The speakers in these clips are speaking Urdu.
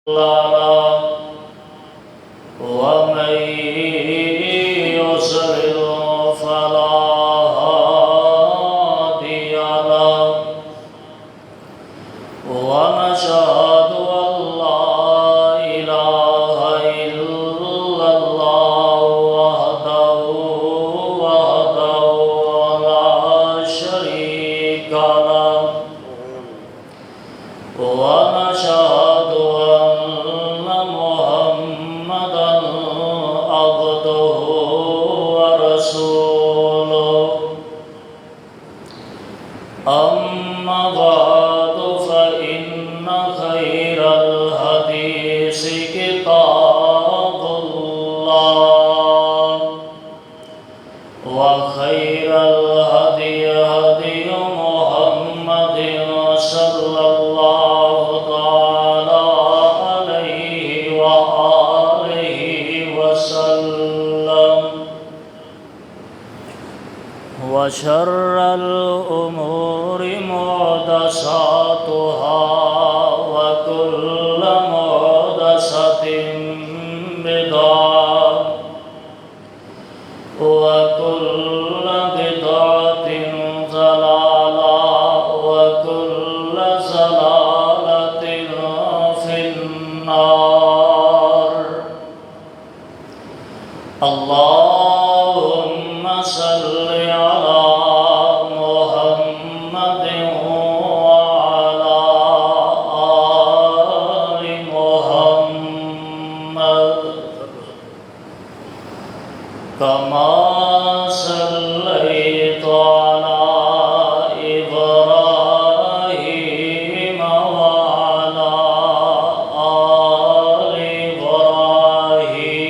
الله ومن يضلل فلا هادي له ونشهد أن لا إله إلا الله وحده لا شريك له ونشهد أن محمدا عبده ورسوله أما بعد فإن خير الحديث كتاب الله وخير الهدي هدي محمد صلى الله تعالى عليه وآله وسلم وشر الأمور محدثاتها وكل محدثة بدعة وكل بدعة ضلالة وكل ضلالة في النار. اللهم صل على محمد وعلى آل محمد كما صليت على إبراهيم وعلى آل إبراهيم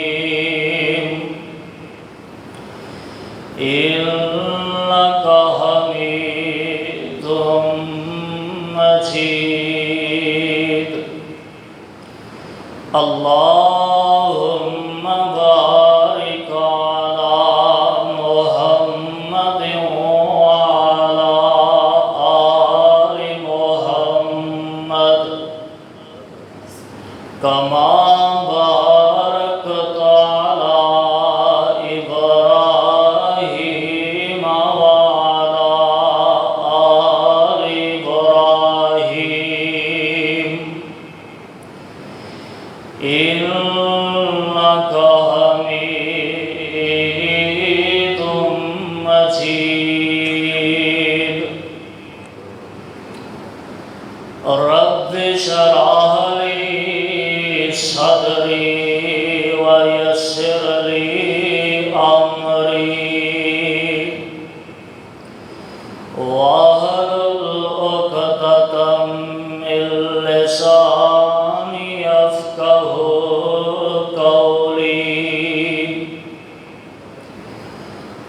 إنك حميد مجيد. اللهم بارك على محمد وعلى آل محمد كما باركت على إبراهيم وعلى آل إبراهيم إنك حميد مجيد. رب اشرح لي صدري ويسر لي أمري واحلل عقدة من لساني يفقهوا قولي.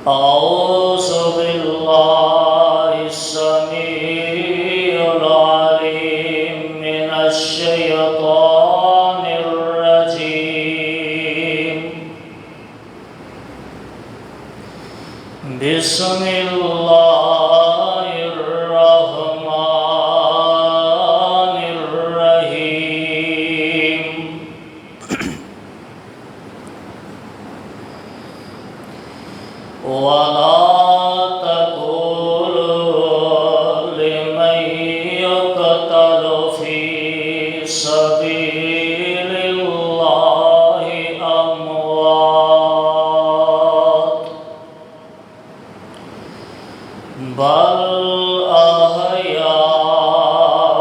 أعوذ بالله السميع العليم من الشيطان الرجيم. بسم الله الرحمن الرحيم. ولا تقولوا لمن يقتل في سبيل الله أموات بل أحياء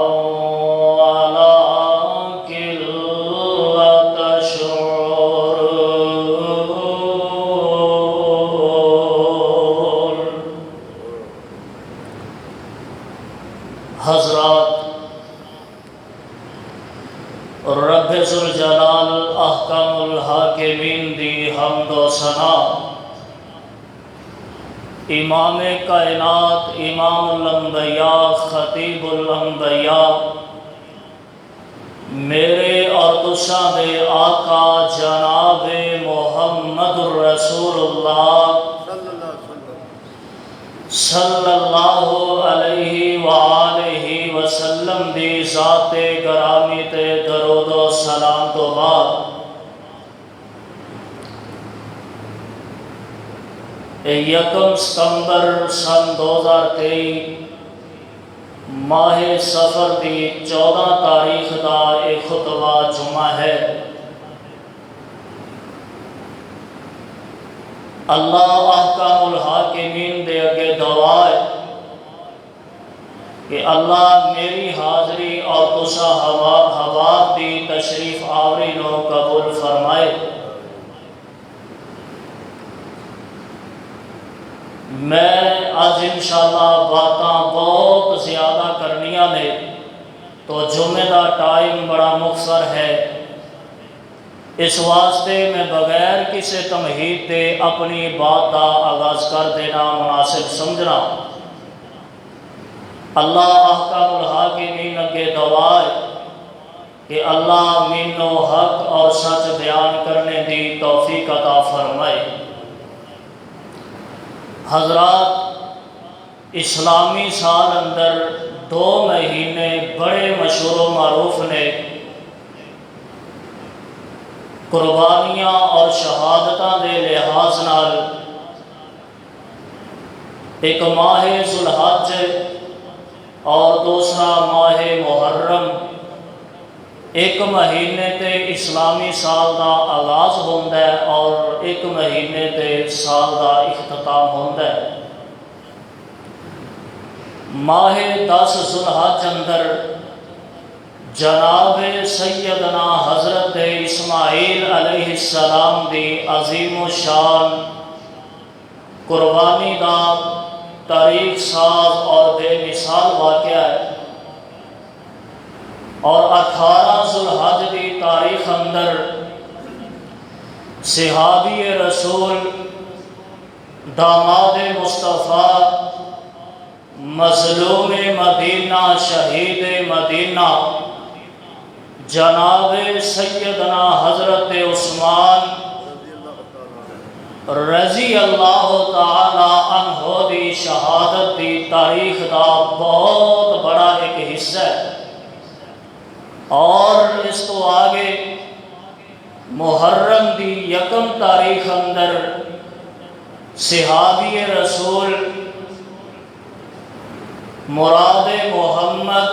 ولكن لا تشعرون. حضرات، رب ذوالجلال احکم الحاکمین دی حمد و ثنا امام کائنات امام الانبیاء خطیب الانبیاء میرے اور تساں دے آقا جناب محمد الرسول اللہ صلی اللہ علیہ وآلہ وسلم دی ذات گرامی تے درود و سلام تو بعد یکم ستمبر سن 2023 ماہ سفر دی 14 تاریخ دا ایک خطبہ جمعہ ہے۔ اللہ احکام الحاکمین دے اگے دعا ہے کہ اللہ میری حاضری اور تسا حواب دی تشریف آوری نو قبول فرمائے۔ میں آج انشاءاللہ باتاں بہت زیادہ کرنیاں نے تو جمعہ دا ٹائم بڑا مختصر ہے، اس واسطے میں بغیر کسی تمہید دے اپنی بات کا آغاز کر دینا مناسب سمجھنا۔ اللہ احکام الحاکمین اگے دعا ہے کہ اللہ مینو حق اور سچ بیان کرنے دی توفیق عطا فرمائے۔ حضرات، اسلامی سال اندر 2 مہینے بڑے مشہور و معروف نے، قربانیاں اور شہادتاں دے لحاظ نال ایک ماہ ذوالحج اور دوسرا ماہ محرم، ایک مہینے تے اسلامی سال دا آغاز ہوندا ہے اور ایک مہینے تے سال دا اختتام ہوندا ہے۔ ماہ 10 ذوالحج اندر جناب سیدنا حضرت اسماعیل علیہ السلام دی عظیم و شان قربانی دا تاریخ ساز اور بے مثال واقعہ ہے، اور 18 ذوالحج دی تاریخ اندر صحابی رسول داماد مصطفیٰ مظلوم مدینہ شہید مدینہ جناب سیدنا حضرت عثمان رضی اللہ تعالی عنہ دی شہادت دی تاریخ دا بہت بڑا ایک حصہ ہے، اور اس تو آگے محرم دی 1 تاریخ اندر صحابی رسول مراد محمد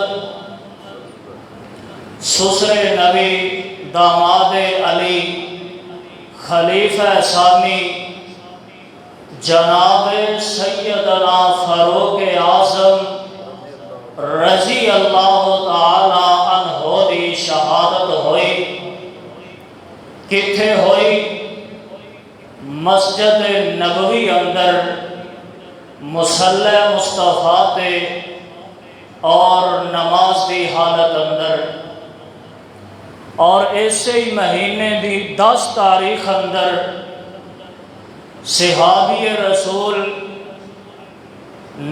سسر نبی داماد علی خلیفہ ثانی جناب سیدنا فاروق اعظم رضی اللہ تعالی عنہ دی شہادت ہوئی۔ کتھے ہوئی؟ مسجد نبوی اندر مصلی مصطفیٰ تے اور نماز دی حالت اندر، اور ایسے ہی مہینے دی 10 تاریخ اندر صحابی رسول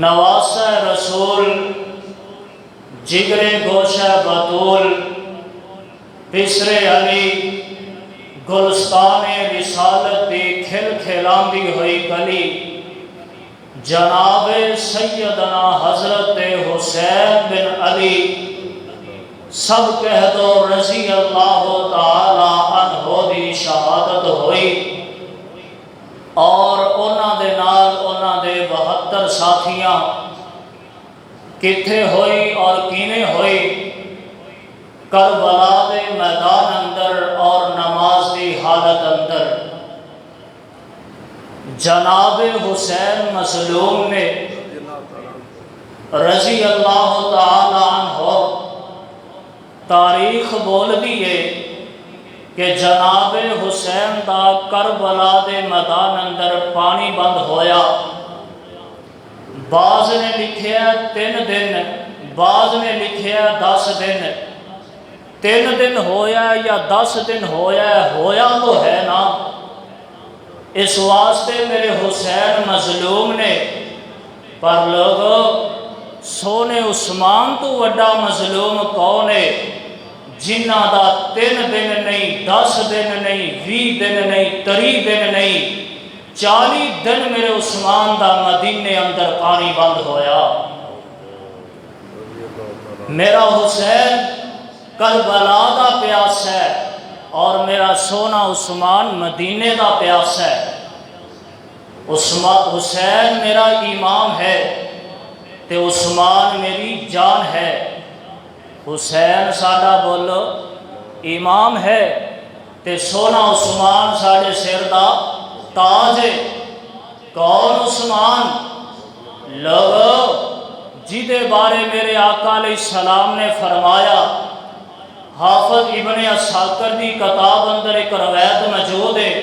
نواسہ رسول جگر گوشہ بطول بسر علی گلستان رسالت دی کھل کھلاندی ہوئی گلی جناب سیدنا حضرت حسین بن علی سب کہہ دو رضی اللہ تعالی عنہ دی شہادت ہوئی، اور انہاں دے نال انہاں دے 72 ساتھیاں کتھے ہوئی اور کینے ہوئی؟ کربلا دے میدان اندر اور نماز دی حالت اندر۔ جناب حسین مظلوم نے رضی اللہ تعالی عنہ تاریخ بول دیئے کہ جناب حسین دا کربلا دے میدان اندر پانی بند ہویا۔ بعض نے لکھیا 3 دن، بعض نے لکھیا 10 دن۔ 3 دن ہویا یا 10 دن ہویا تو ہے نا۔ اس واسطے میرے حسین مظلوم نے، پر لوگوں سونے عثمان تو وڈا مظلوم کون ہے جنہ دا 3 دن نہیں، 10 دن نہیں، 20 دن نہیں، 30 دن نہیں، 40 دن میرے عثمان دا مدینے اندر پانی بند ہویا۔ میرا حسین کربلا دا پیاس ہے اور میرا سونا عثمان مدینے دا پیاس ہے۔ حسین میرا امام ہے تے عثمان میری جان ہے۔ حسین ساڈا بولو امام ہے تے سونا عثمان ساڈے سر دا تاج ہے۔ کون عثمان؟ لوگو جدے بارے میرے آقا علیہ السلام نے فرمایا، حافظ ابن اساکر دی کتاب اندر ایک روایت موجود ہے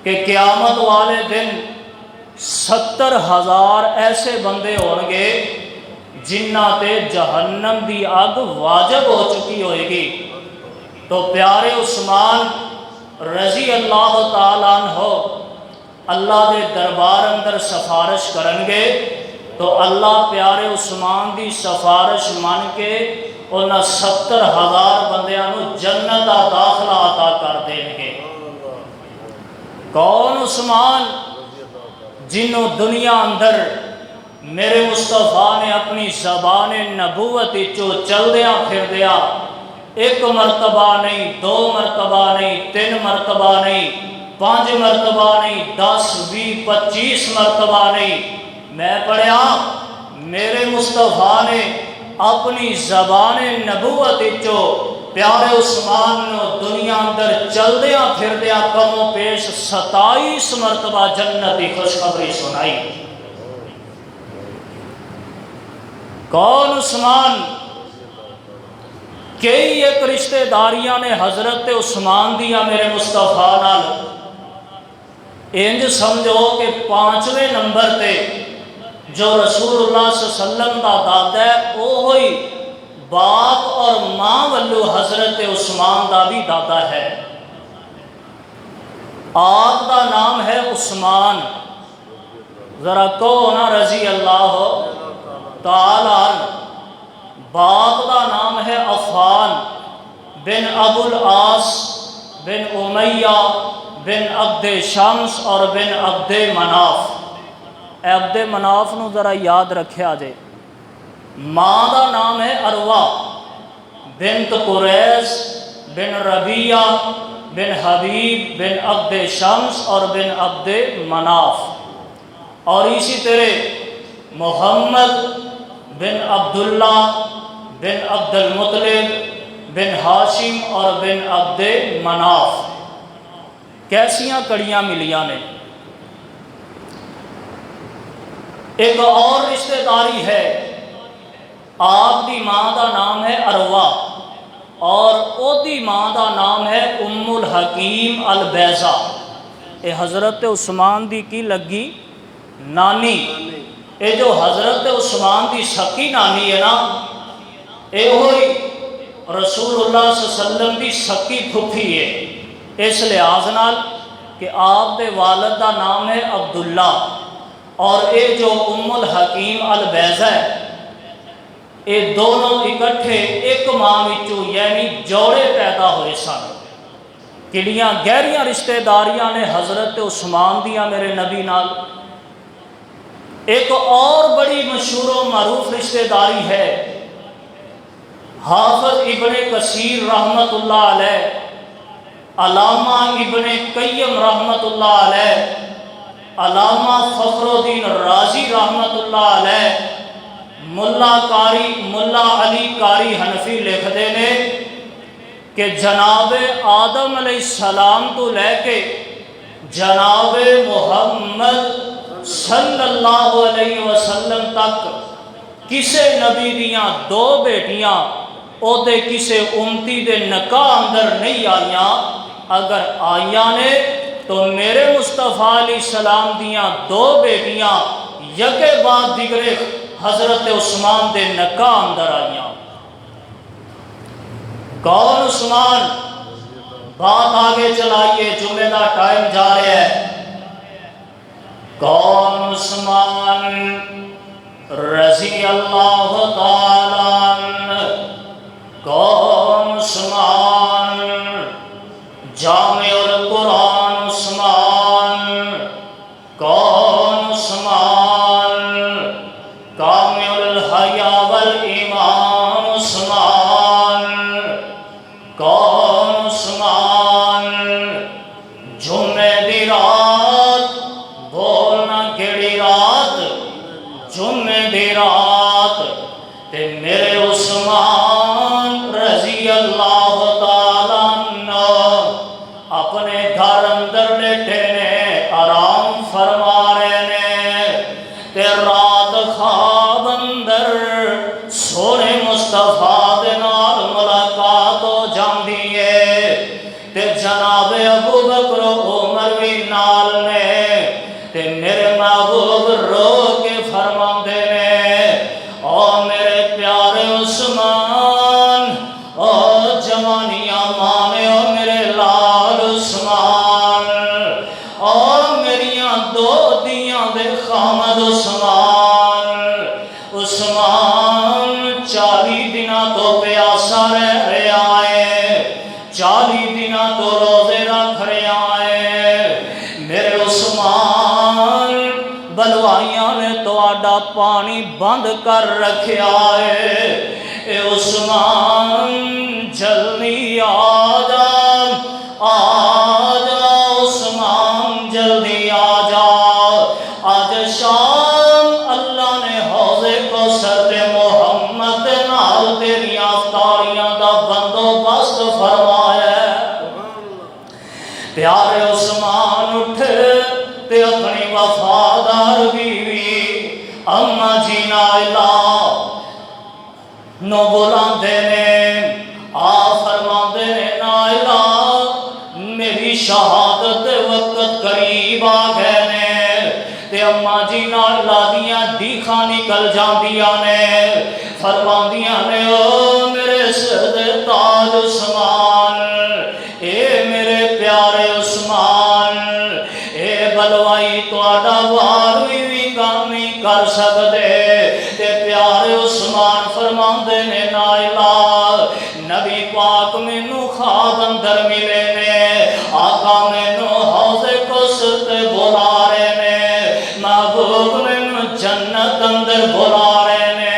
کہ قیامت والے دن 70,000 ایسے بندے ہون گے جنہ تے جہنم دی آگ واجب ہو چکی ہوئے گی، تو پیارے عثمان رضی اللہ تعالیٰ عنہ اللہ دے دربار اندر سفارش کرن گے، تو اللہ پیارے عثمان دی سفارش مان کے انہاں 70,000 بندیاں نو جنت دا داخلہ عطا کر دیں گے۔ کون عثمان؟ جنہوں دنیا اندر میرے مصطفیٰ نے اپنی زبان نبوت چو چل دیا پھر دیا، ایک مرتبہ نہیں، 2 مرتبہ نہیں، 3 مرتبہ نہیں، 5 مرتبہ نہیں، 10 20 25 مرتبہ نہیں، میں پڑھیا میرے مصطفیٰ نے اپنی زبان نبوت چو پیارے عثمان نو دنیا اندر چل دیا پھر دیا کم و پیش 27 مرتبہ جنت کی خوشخبری سنائی۔ کون عثمان؟ کئی ایک رشتہ داریاں نے حضرت عثمان دیا میرے مصطفیٰ نال، انج سمجھو کہ 5ویں نمبر تے جو رسول اللہ صلی اللہ علیہ وسلم دا دادا ہے وہ ہوئی باپ اور ماں والو حضرت عثمان دا بھی دادا ہے۔ آپ دا نام ہے عثمان، ذرا کہو نا رضی اللہ تعالیٰ۔ باپ دا نام ہے عفان بن ابو العاص بن امیہ بن عبد شمس اور بن عبد مناف۔ عبد مناف نو ذرا یاد رکھیا جے۔ ماں دا نام ہے عروہ بنت قریش بن ربیعہ بن حبیب بن عبد شمس اور بن عبد مناف، اور اسی طرح محمد بن عبداللہ بن عبد المطلب بن ہاشم اور بن عبد مناف۔ کیسیاں کڑیاں ملیاں نے۔ ایک اور رشتہ داری ہے، آپ دی ماں دا نام ہے عروہ اور او دی ماں دا نام ہے ام الحکیم البیضہ۔ اے حضرت عثمان دی کی لگی نانی، اے جو حضرت عثمان دی سکی نانی ہے نا، اے ہوئی رسول اللہ صلی اللہ علیہ وسلم دی سکی پھپھی ہے، اس لحاظ نال کہ آپ دے والد دا نام ہے عبداللہ، اور اے جو ام الحکیم البیضہ ہے، اے دونوں اکٹھے ایک ماں وچوں یعنی جوڑے پیدا ہوئے سن۔ کڑیاں گہریاں رشتہ داریاں نے حضرت عثمان دیاں میرے نبی نال۔ ایک اور بڑی مشہور و معروف رشتہ داری ہے، حافظ ابن کثیر رحمت اللہ علیہ، علامہ ابن قیم رحمت اللہ علیہ، علامہ فخر الدین رازی رحمت اللہ علیہ، ملا علی قاری حنفی لکھ دینے کہ جناب آدم علیہ السلام تو لے کے جناب محمد صلی اللہ علیہ وسلم تک کسے نبی دیاں 2 بیٹیاں او دے کسے امتی دے نکاح اندر نہیں آئیاں، اگر آئیاں نے تو میرے مصطفیٰ علیہ السلام دیاں 2 بیٹیاں یکے بعد دیگرے حضرت عثمان دے نکاح اندر آئیاں۔ کون عثمان؟ بات آگے چلائیے، جمعہ دا ٹائم جا رہے ہے۔ کون عثمان رضی اللہ تعالیٰ عنہ؟ کون عثمان؟ جامع القرآن عثمان۔ کون عثمان؟ کامل الحیا والایمان جناب ابو بکر عمر بھی نال نے تے میرے محبوب رو کے فرماندے نے او میرے پیارے عثمان او جوانیاں مانے او میرے لال عثمان او میریاں دو دیاں دے خامد عثمان 40 دنوں تو پیاسا رہ رہا ہے 40 دنوں تو روزے رکھ رہا ہے میرے عثمان بلوائیاں نے تہاڈا پانی بند کر رکھیا ہے اے عثمان جلدی آ جا عثمان جلدی آ جا آج شام اللہ نے حوضے کو سرد محمد نال تیری افطاریاں دا بندوبست فرمایا پیارے عثمان اٹھے تے اپنی وفادار بیوی اما جی نائلہ نو بلاندے نے آ فرماندے نے نائلہ میری شہادت دے وقت قریب آ گئے نے تے اما جی نائلہ دیاں دیکھاں نکل جاندیاں نے فرماندیاں نے او میرے سر دے تاج عثمان اے میرے پیارے عثمان اے بلوائی تہاڈا وار بھی کام نہیں کر سکدے تے پیارے عثمان فرماندے نے نائلہ نبی پاک مینوں خواب اندر ملے نے آقا مینوں حوض کوثر تے بلا رہے نے محبوب مینوں جنت اندر بلا رہے نے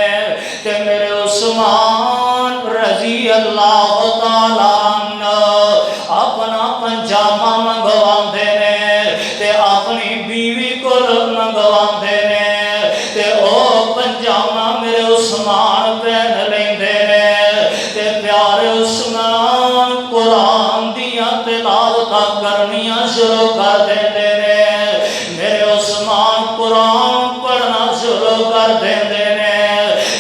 تے میرے عثمان رضی اللہ تعالی عنہ اپنا پنجامہ منگواندے نے تے اپنی بیوی کو منگواندے نے تے او پنجامہ میرے عثمان پہن لیندے نے تے پیارے عثمان قرآن دیاں تلاوتاں کرنیاں شروع کر دیندے نے میرے عثمان قرآن پڑھنا شروع کر دیندے نے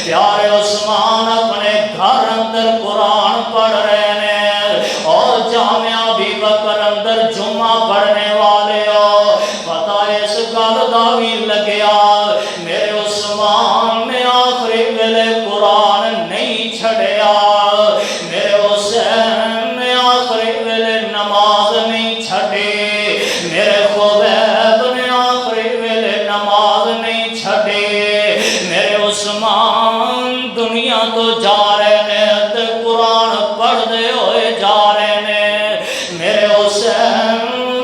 پیارے عثمان اپنے گھر اندر قرآن پڑھ رہے نے اور جامعہ بھی بکر اندر جمعہ پڑھنے والے ہو پتہ اس گل دا بھی لگیا میرے عثمان نے آخری ویلے قرآن نہیں چھڑیا میرے حسین نے آخری ویلے نماز نہیں چھڑی میرے خبیب نے آخری ویلے نماز نہیں چھڑی میرے عثمان دنیا تو جا رہے نے تے قرآن پڑھ دے ہوئے جا رہے نے میرے حسین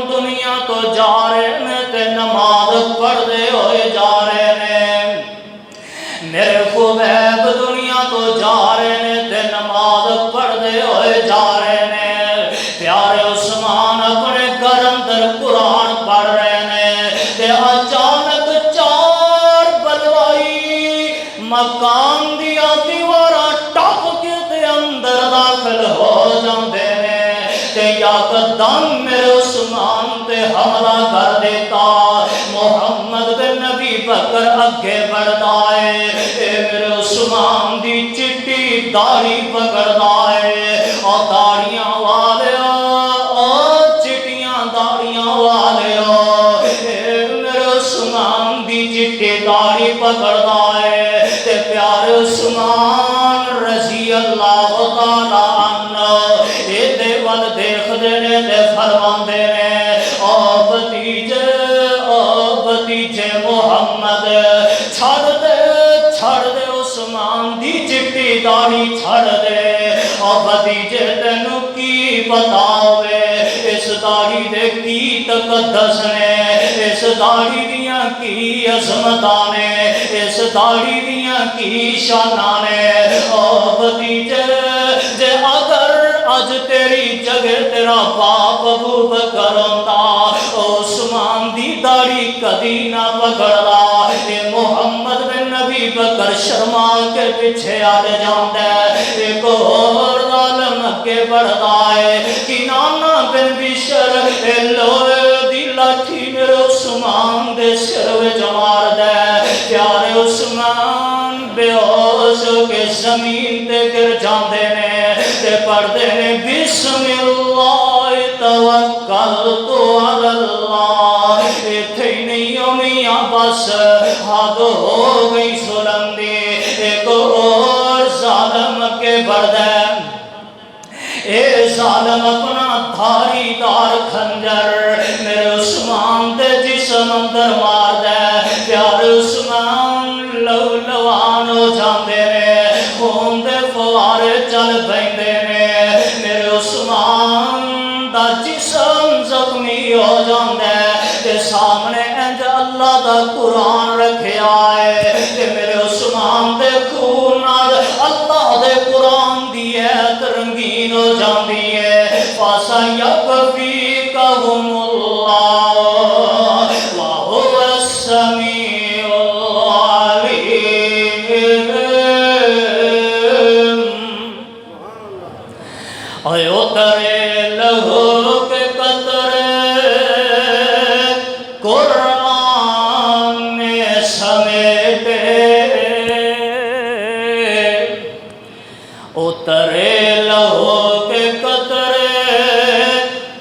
دنیا تو جا رہے نے تے نماز پڑھ دے ہوئے جا رہے نے میرے خبیب دنیا تو جا رہے نے تے نماز پڑھ دے ہوئے جا رہے نے پیارے عثمان اپنے گھر اندر قرآن پڑھ رہے نے تے اچانک 4 بلوائی مکان دیا دیوارا ٹپ کے تے اندر داخل ہو جاندے نے تے یکدم میرے عثمان تے حملہ کر دیتا محمد بن نبی بکر اگے بڑھدا ہے اے میرے عثمان دی چٹی داڑھی پکڑدا ہے اور داڑیاں والے او چٹیاں داڑیاں والے اے میرے عثمان دی چٹی داڑھی پکڑدا ہے تے پیارے عثمان رضی اللہ تعالی عنہ اے دے ول دیکھدے نے تے فرماندے نے او بھتیجے محمد چھڑ دے عثمان دی چٹی داڑھی چھڑ دے او بھتیجے تینوں کی پتا ہوئے اس داڑھی دے کی تقدس نے اس داڑھی دیاں کی عظمتاں نے اس داڑھی دیاں کی شاناں نے او بھتیجے جے اگر اج تیری جگہ تیرا باپ ابو بکر ہوندا عثمان دی داڑھی کدی نہ پکڑدا اے محمد بن نبی بکر شرما کے پیچھے ہٹ جاندا ہے ایک اور ظالم اگے بڑھدا ہے کنانہ بن بشر اے لوہے دی لاٹھی میرے عثمان دے سر وچ ماردا ہے پیارے عثمان بے ہوش ہو کے زمین تے گر جاندے نے تے پڑھدے نے بسم اللہ توکلت علی اللہ. ایتھے نہیں ہو میاں بس حد ہو گئی ظلم دی. ایک اور ظالم کے بڑھدا ہے. اے ظالم اپنا دھاری دار خنجر میرے عثمان دے جسم اندر مار دے. پیارے عثمان لو لوان ہو جاندے نے, خون دے فوارے چل پیندے نے. میرے عثمان دا جسم زخمی ہو جاندا ہے تے سامنے انج اللہ دا قرآن رکھیا ہے تے میرے عثمان دے خون نال اللہ دے قرآن دی ایت رنگین ہو جاندی ہے. فَسَيَكْفِيكَهُمُ اللَّهُ وَهُوَ السَّمِيعُ الْعَلِيمُ. اے اترے لہو کے قطرے قرآن میں سمیٹے. اترے لہو کے قطرے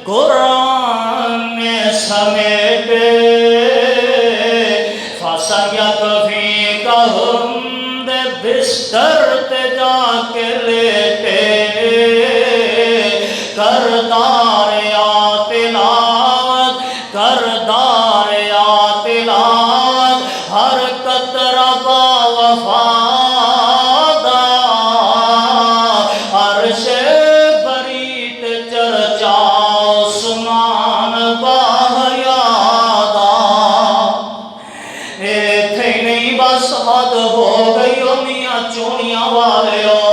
قرآن میں سمیٹے. فَسَيَكْفِيكَهُمْ دے بستر تے جا کے لیٹے. کردار یا تلاوت کردار یا تلاوت ہر قطرہ با وفادہ. عرش برید چرچا عثمان باحیادہ. ایتھے نہیں بس حد ہو گئی ہو میاں چونیاں والے ہو.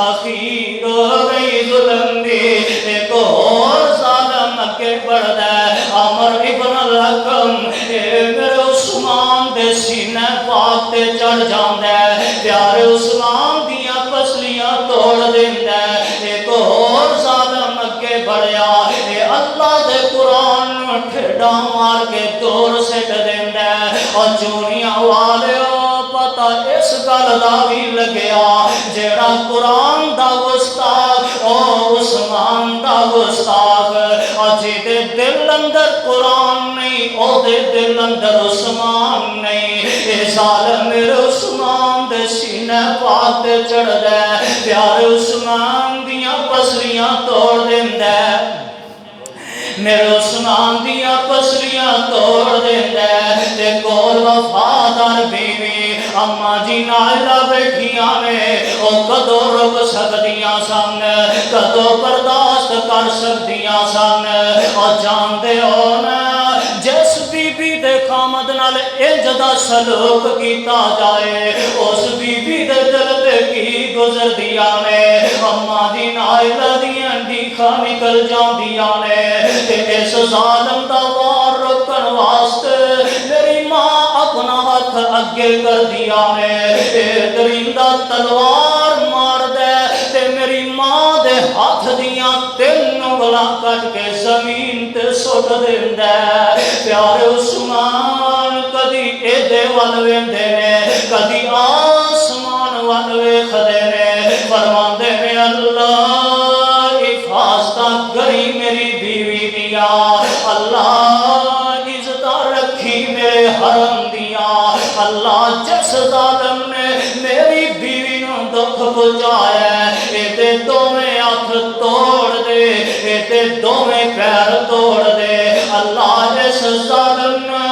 اخیر ہو گئی ظلم دی. ایک اور ظالم کے بڑھدا ہے عمر ابن الحکم. اے میرے عثمان دے سینے پاک تے چڑھ جاندا ہے. پیارے عثمان دیاں پسلیاں توڑ دیندا ہے. ایک اور ظالم کے بڑھیا اے اللہ دے قرآن نو ٹھڈا مار کے دور سٹ دیندا ہے. اور چونیاں والے پتہ اس گل دا بھی لگیا جیڑا قرآن دا گستاخ او عثمان دا گستاخ. اور جیدے دل اندر قرآن نہیں او دے دل اندر عثمان نہیں. اے ظالم میرے عثمان دے سینے پاک تے چڑھ دے. پیارے عثمان دیاں پسلیاں توڑ دیندا ہے. میرے عثمان دیاں پسلیاں توڑ دیندا ہے. تے کول وفادار بیوی اماں جی نائلہ بیٹھیاں نے. او کدو رک سکدیاں سن, کدو برداشت کر سکدیاں سن. اور جاندے ہو نا جس بی بی دے خامد نال انج دا سلوک کیتا جائے اس بی بی دے دل تے کی گزردیاں نے. اماں دی نائلہ دیاں دیکھا نکل جاندیاں نے. تے اس ظالم دا وار روکن واسطے میری ماں اپنا ہاتھ اگے کر دیا نے. اے درندہ تلوار مار دے تے میری ماں دے ہاتھ دیاں 3 انگلاں کٹ کے زمین تے سٹ دیندا ہے. پیارے عثمان کدی ایدے ول ویندے نے کدی آسمان ول ویکھدے نے. فرماندے نے اللہ حفاظت کری میری بیوی دیا. اللہ عزت رکھی میرے حرم دیا. اللہ جس ظالم نے میری بیوی نو دکھ پہنچایا ایدے دوویں ہاتھ توڑ دے, ایدے دوویں پیر توڑ دے. اللہ جس ظالم نے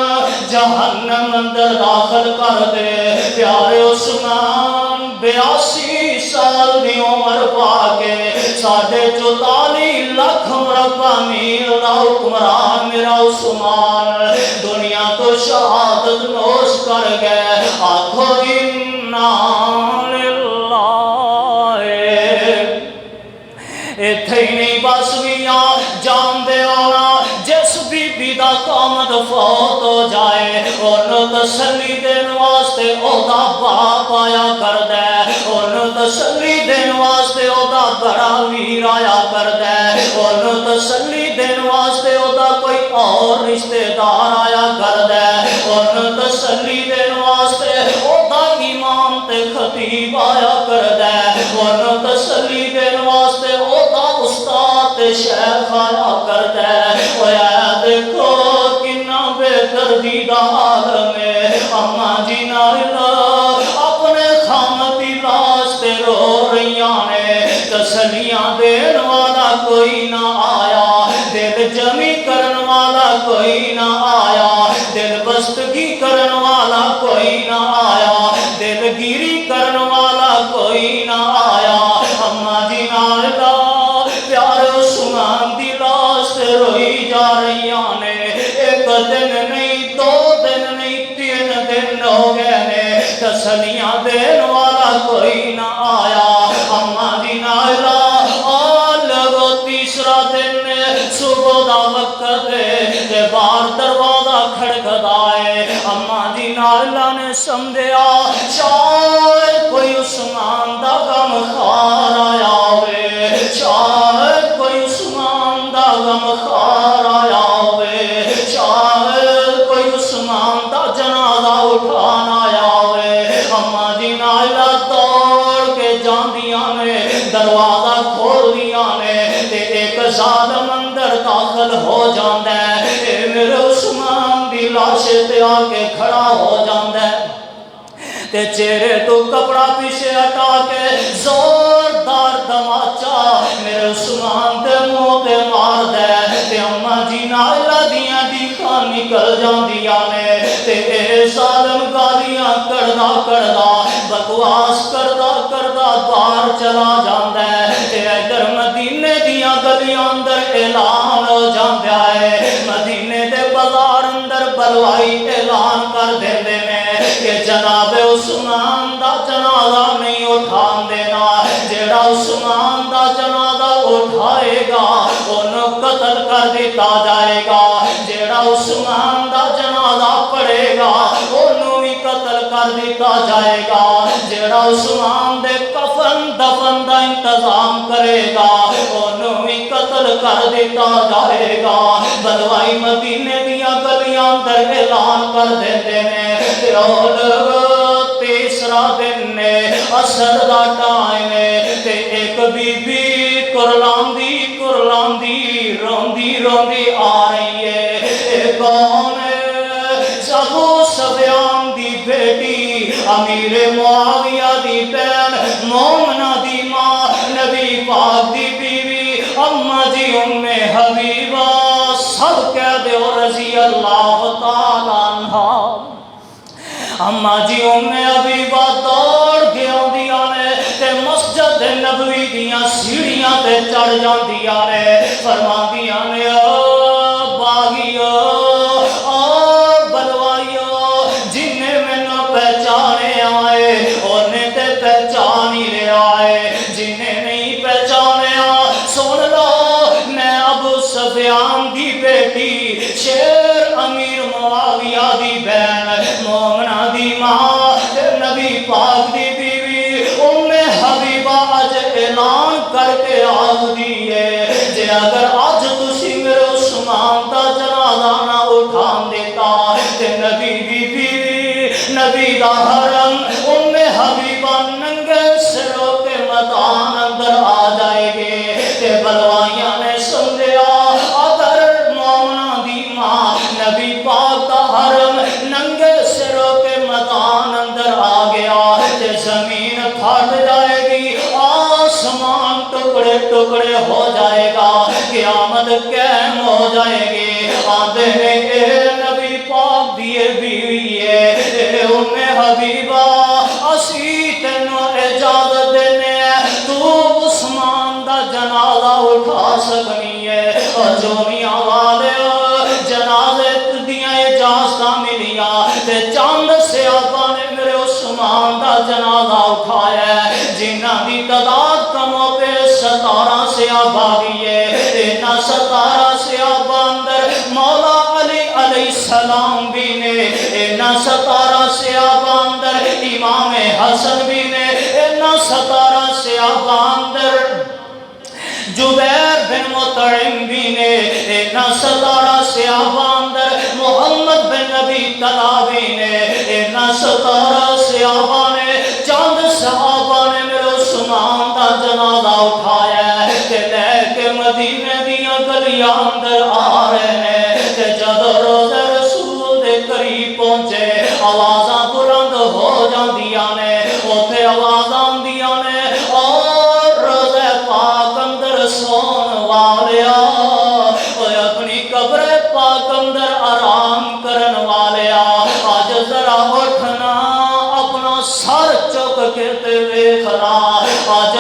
جہنم اندر داخل کر دے. پیارے عثمان 82 سال دی عمر پا کے 44.5 لاکھ مربع میل دا حکمران میرا عثمان دنیا تو شہادت نوش کر گئے. آخو انا للہ. ایتھے نہیں بس میاں جان دے ہونا جس بی بی دا قامت فوت ہو جائے انہوں تسلی دین واسطے او دا باپ آیا کر دے. انہوں تسلی دین واسطے او دا بڑا ویر آیا کر دے. انہوں تسلی دین واسطے او دا کوئی اور رشتہ دار آیا کر دے. انہوں تسلی دین واسطے او دا امام تے خطیب آیا کر دے. انہوں تسلی دین واسطے او دا استاد تے شیخ آیا کر دے. دیکھو کنا بے دردی دا عالم ہے اما جی نائلہ اپنے خامد دی لاش تے رو رہیاں نے تسلیاں دین والا کوئی نہ آیا دل جمی کرن والا کوئی نہ آیا دل بستگی کرن والا کوئی نہ آیا دل گیری کرن والا کوئی نہ آیا اما جی نائلہ پیارے عثمان دی لاش تے روئی جا رہیاں نے ایک دن نہیں دو دن نہیں 3 دن ہو گئے نے تسلیاں دین والا کوئی نہ آیا اما جی نائلہ لگو تیسرا دن صبح دا وقت تے باہر دروازہ کھڑکدائے اما جی نائلہ نے سمجھیا شاید کوئی عثمان دا غم خار آیا ہوئے شاید کوئی عثمان دا غم خار آیا ہوئے شاید کوئی عثمان دا جنازہ اٹھانا آیا ہوئے اما جی نائلہ دوڑ کے جاندیاں نے دروازہ کھول دیا نے تے ایک ظالم اندر داخل ہو جاندہ ہے اے میرے عثمان دی لاش تے آ کے کھڑا ہو جاندہ ہے تے چہرے تو کپڑا پیچھے ہٹا کے زوردار دماچا میرے عثمان دے منہ تے مار دے تے اما جی نائلہ دیاں دیکھاں نکل جاندیاں نے تے اے ظالم گالیاں کردہ کردہ بکواس کردہ کردہ باہر چلا جاندہ ہے تے ادھر مدینے دیاں گلیاں اندر اعلان ہو جاندہ ہے مدینے دے بازار اندر بلوائی اعلان کر دیندے نے کہ جناب عثمان دا جنازہ نہیں اٹھان دینا جیڑا عثمان دا جنازہ اٹھائے گا انہوں قتل کر دیتا جائے گا جیڑا عثمان دا جنازہ پڑھے گا انہوں بھی قتل کر دیتا جائے گا جیڑا عثمان دے کفن دفن دا انتظام کرے گا انہوں بھی قتل کر دیتا جائے گا بلوائی مدینے دیا گلیاں اندر اعلان کر دیتے ہیں تے تیسرا دن نے اثر دا ٹائم تے ایک بی بی کرلاندی روندی روندی آ رہی ہے اے کون ہے ابو سفیان دی بیٹی امیر معاویہ دی بہن مومنہ دی ماں نبی پاک دی بیوی اما جی حبیبہ سب کہہ دے رضی اللہ تعالیٰ عنہ اما جی حبیبہ دوڑ گیا دیا نے تے مسجد نبوی دیا سیڑھیاں تے چڑھ جان دیا نے فرما دیا نے باغیو بلوائیو جنہیں میں نہ پہچانے آئے انہیں تے پہچان ہی لے آئے جنہیں نہیں پہچانے سن لو میں ابو سفیان دی بیٹی شیر امیر معاویہ دی بہن مومنہ دی ماں نبی پاک دی بیوی حبیبہ اج اعلان کر کے آگ دیئے جے اگر آج تسی میرے عثمان دا جنازہ نہ اٹھان دیتا تے نبی دی بیوی نبی دا حرم حبیبہ ننگے سروں کے مدان اندر آ جائے گے تے بلوائیاں نے سمجھیا اگر مومنہ دی ماں نبی پاک دا حرم ننگے سروں کے مدان اندر آ گیا تے زمین پھٹ جائے گی آسمان ٹکڑے ٹکڑے ہو جائے گا قیامت قائم ہو جائے گی آندے نے اے نبی پاک دیے بیوی ہے حبیبہ اسی تینوں اجازت دینے تو عثمان دا جنازہ اٹھا سکنی ہے اور جو میاں والے جنازے دیاں اجازتہ ملیا تے چاند صحابہ نے میرے عثمان دا جنازہ اٹھایا ہے جنہ دی تعداد کموں پہ 17 صحابہ دیئے اینا 17 صحابہ اندر مولا علی علیہ السلام بھی نے اینا 17 صحابہ اندر امام حسن بھی نے اینا 17 صحابہ اندر جبیر بن مطعم بھی نے اینا 17 صحابہ اندر محمد بن نبی طلابی نے اینا 17 صحابہ نے چند صحابہ نے میرے عثمان دا جنازہ اٹھایا ہے کہ لے کے مدینے دیا گلیاں اندر آ رہے ہیں تے جدو روزے رسول دے قریب پہنچے آوازاں بلند ہو جاندیاں نے اوتھے آوازاں آندیاں نے اور روزے پاک اندر سون والیا اوے اپنی قبر پاک اندر آرام کرن والیا آج ذرا اٹھنا اپنا سر چک کے تے ویکھنا آج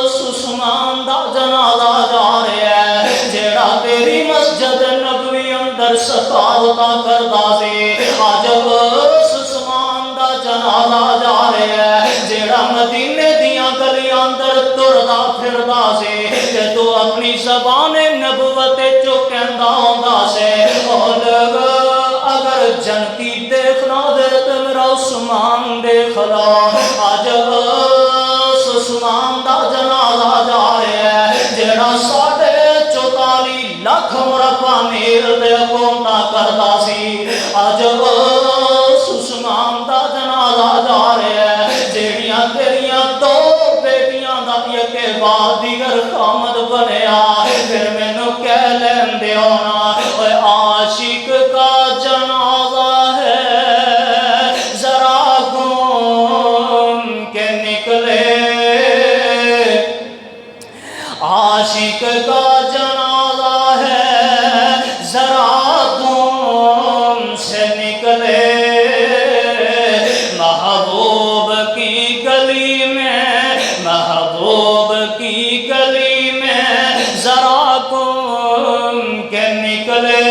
عثمان دا جنازہ جا رہا ہے جیڑا تیری مسجد نبوی اندر سخاوتاں کردا سی آج عثمان دا جنازہ جا رہا ہے جیڑا مدینے دیاں گلیاں اندر تردا پھردا سی تے تو اپنی زبان نبوت چو کہندا ہوندا سی او لوگ اگر جنتی دیکھنا دے تے میرا عثمان دیکھ لو آج عثمان دا جنازہ جا رہا ہے جیڑا 44 لاکھ مربع میل دے حکومتاں کردا سی آج عثمان دا جنازہ جا رہا ہے جیڑیاں تیریاں 2 بیٹیاں دا یکے بعد دیگر خامد بنیا پھر مینوں کہہ لین دیو نا اوے عاشق کا جنازہ ہے ذرا گھوم کے نکلے عاشق کا جنازہ ہے ذرا گھوم سے نکلے محبوب کی گلی میں محبوب کی گلی میں ذرا گھوم کے نکلے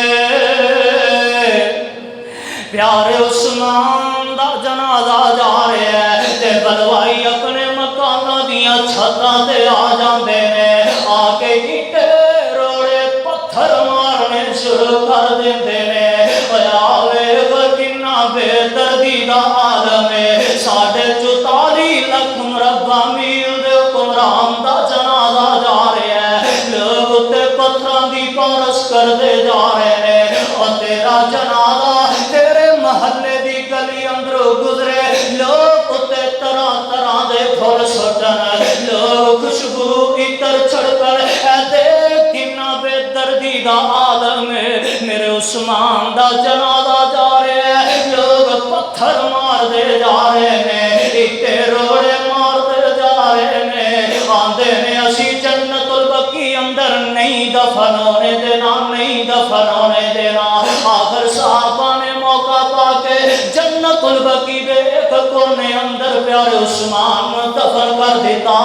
پیارے عثمان دا جنازہ جا رہا ہے تے بلوائی اپنے مکاناں دیاں چھتاں تے آ جاندے نے آ کے اینٹے روڑے پتھر مارنے شروع کر دیندے نے آوے کنا بے دردی دا عالم ہے 44 لاکھ مربع میل دے حکمران دا جنازہ جا رہا ہے لوگ تے پتھراں دی پارس کردے جا رہے ہیں اور تیرا جنازہ تیرے محلے دی گلی اندروں گزرے لوگ اتے طرح طرح دے پھول سٹن لوگ خوشبو عطر چھڑ کر اے دیکھ کنا بے دردی دا عالم ہے میرے عثمان دا جنازہ جا رہے ہیں لوگ پتھر مار دے جا رہے ہیں اتے روڑے مار دے جا رہے ہیں آندے نے اسی جنت البقیع اندر نہیں دفن ہونے دینا نہیں دفن ہونے دینا آخر صحابہ نے موقع پا کے جنت البقیع دے ایک کونے اندر پیارے عثمان دفن کر دیتا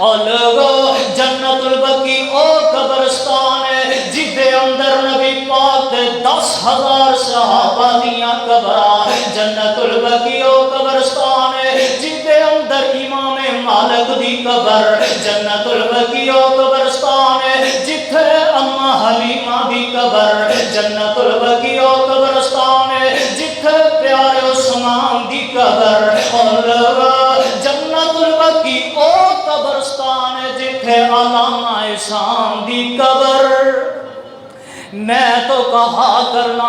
اور لوگوں جنت البقیع او قبرستان ہے جدے اندر نبی پاک دے 10,000 صحابہ دیاں قبراں جنت البقیع او قبرستان ہے جدے اندر امام مالک دی قبر جنت البقیع او قبرستان ہے جتھے اما حلیمہ دی قبر جنت البقیع او قبرستان ہے جتھے پیارے عثمان دی قبر اور جنت البقیع او قبرستان ہے جتھے علامہ احسان دی قبر میں تو کہا کرنا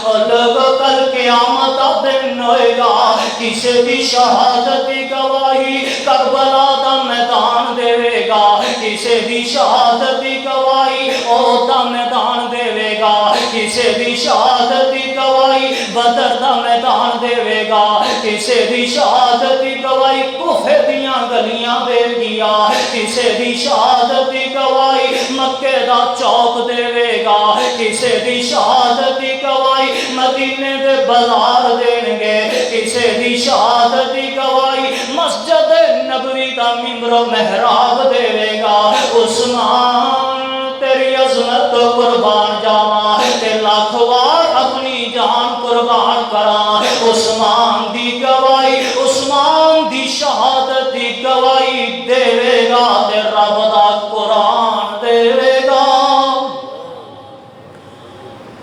اور لوگوں کل قیامت دن ہوئے گا کسی بھی شہادت کی گواہی کربلا دا میدان دے گا کسی بھی شہادت کی گواہی او دا میدان دے گا کسی بھی شہادت کی گواہی بدر دا میدان دے گا کسی بھی شہادت کی گواہی کوفے دیاں گلیاں دے گیا کسی بھی شہادت کی گواہی مکے دا چوک دے گا کسی بھی شہادت کی گواہی مدینے دے بازار دیں گے کسی بھی شہادت کی گواہی مسجد نبوی دا ممبر و محراب دے گا عثمان تیری عظمت قربان جاواں تے لاکھ وار اپنی جان قربان کراں عثمان دی گواہی عثمان دی شہادت دی گواہی دے گا تے رب دا قرآن دے گا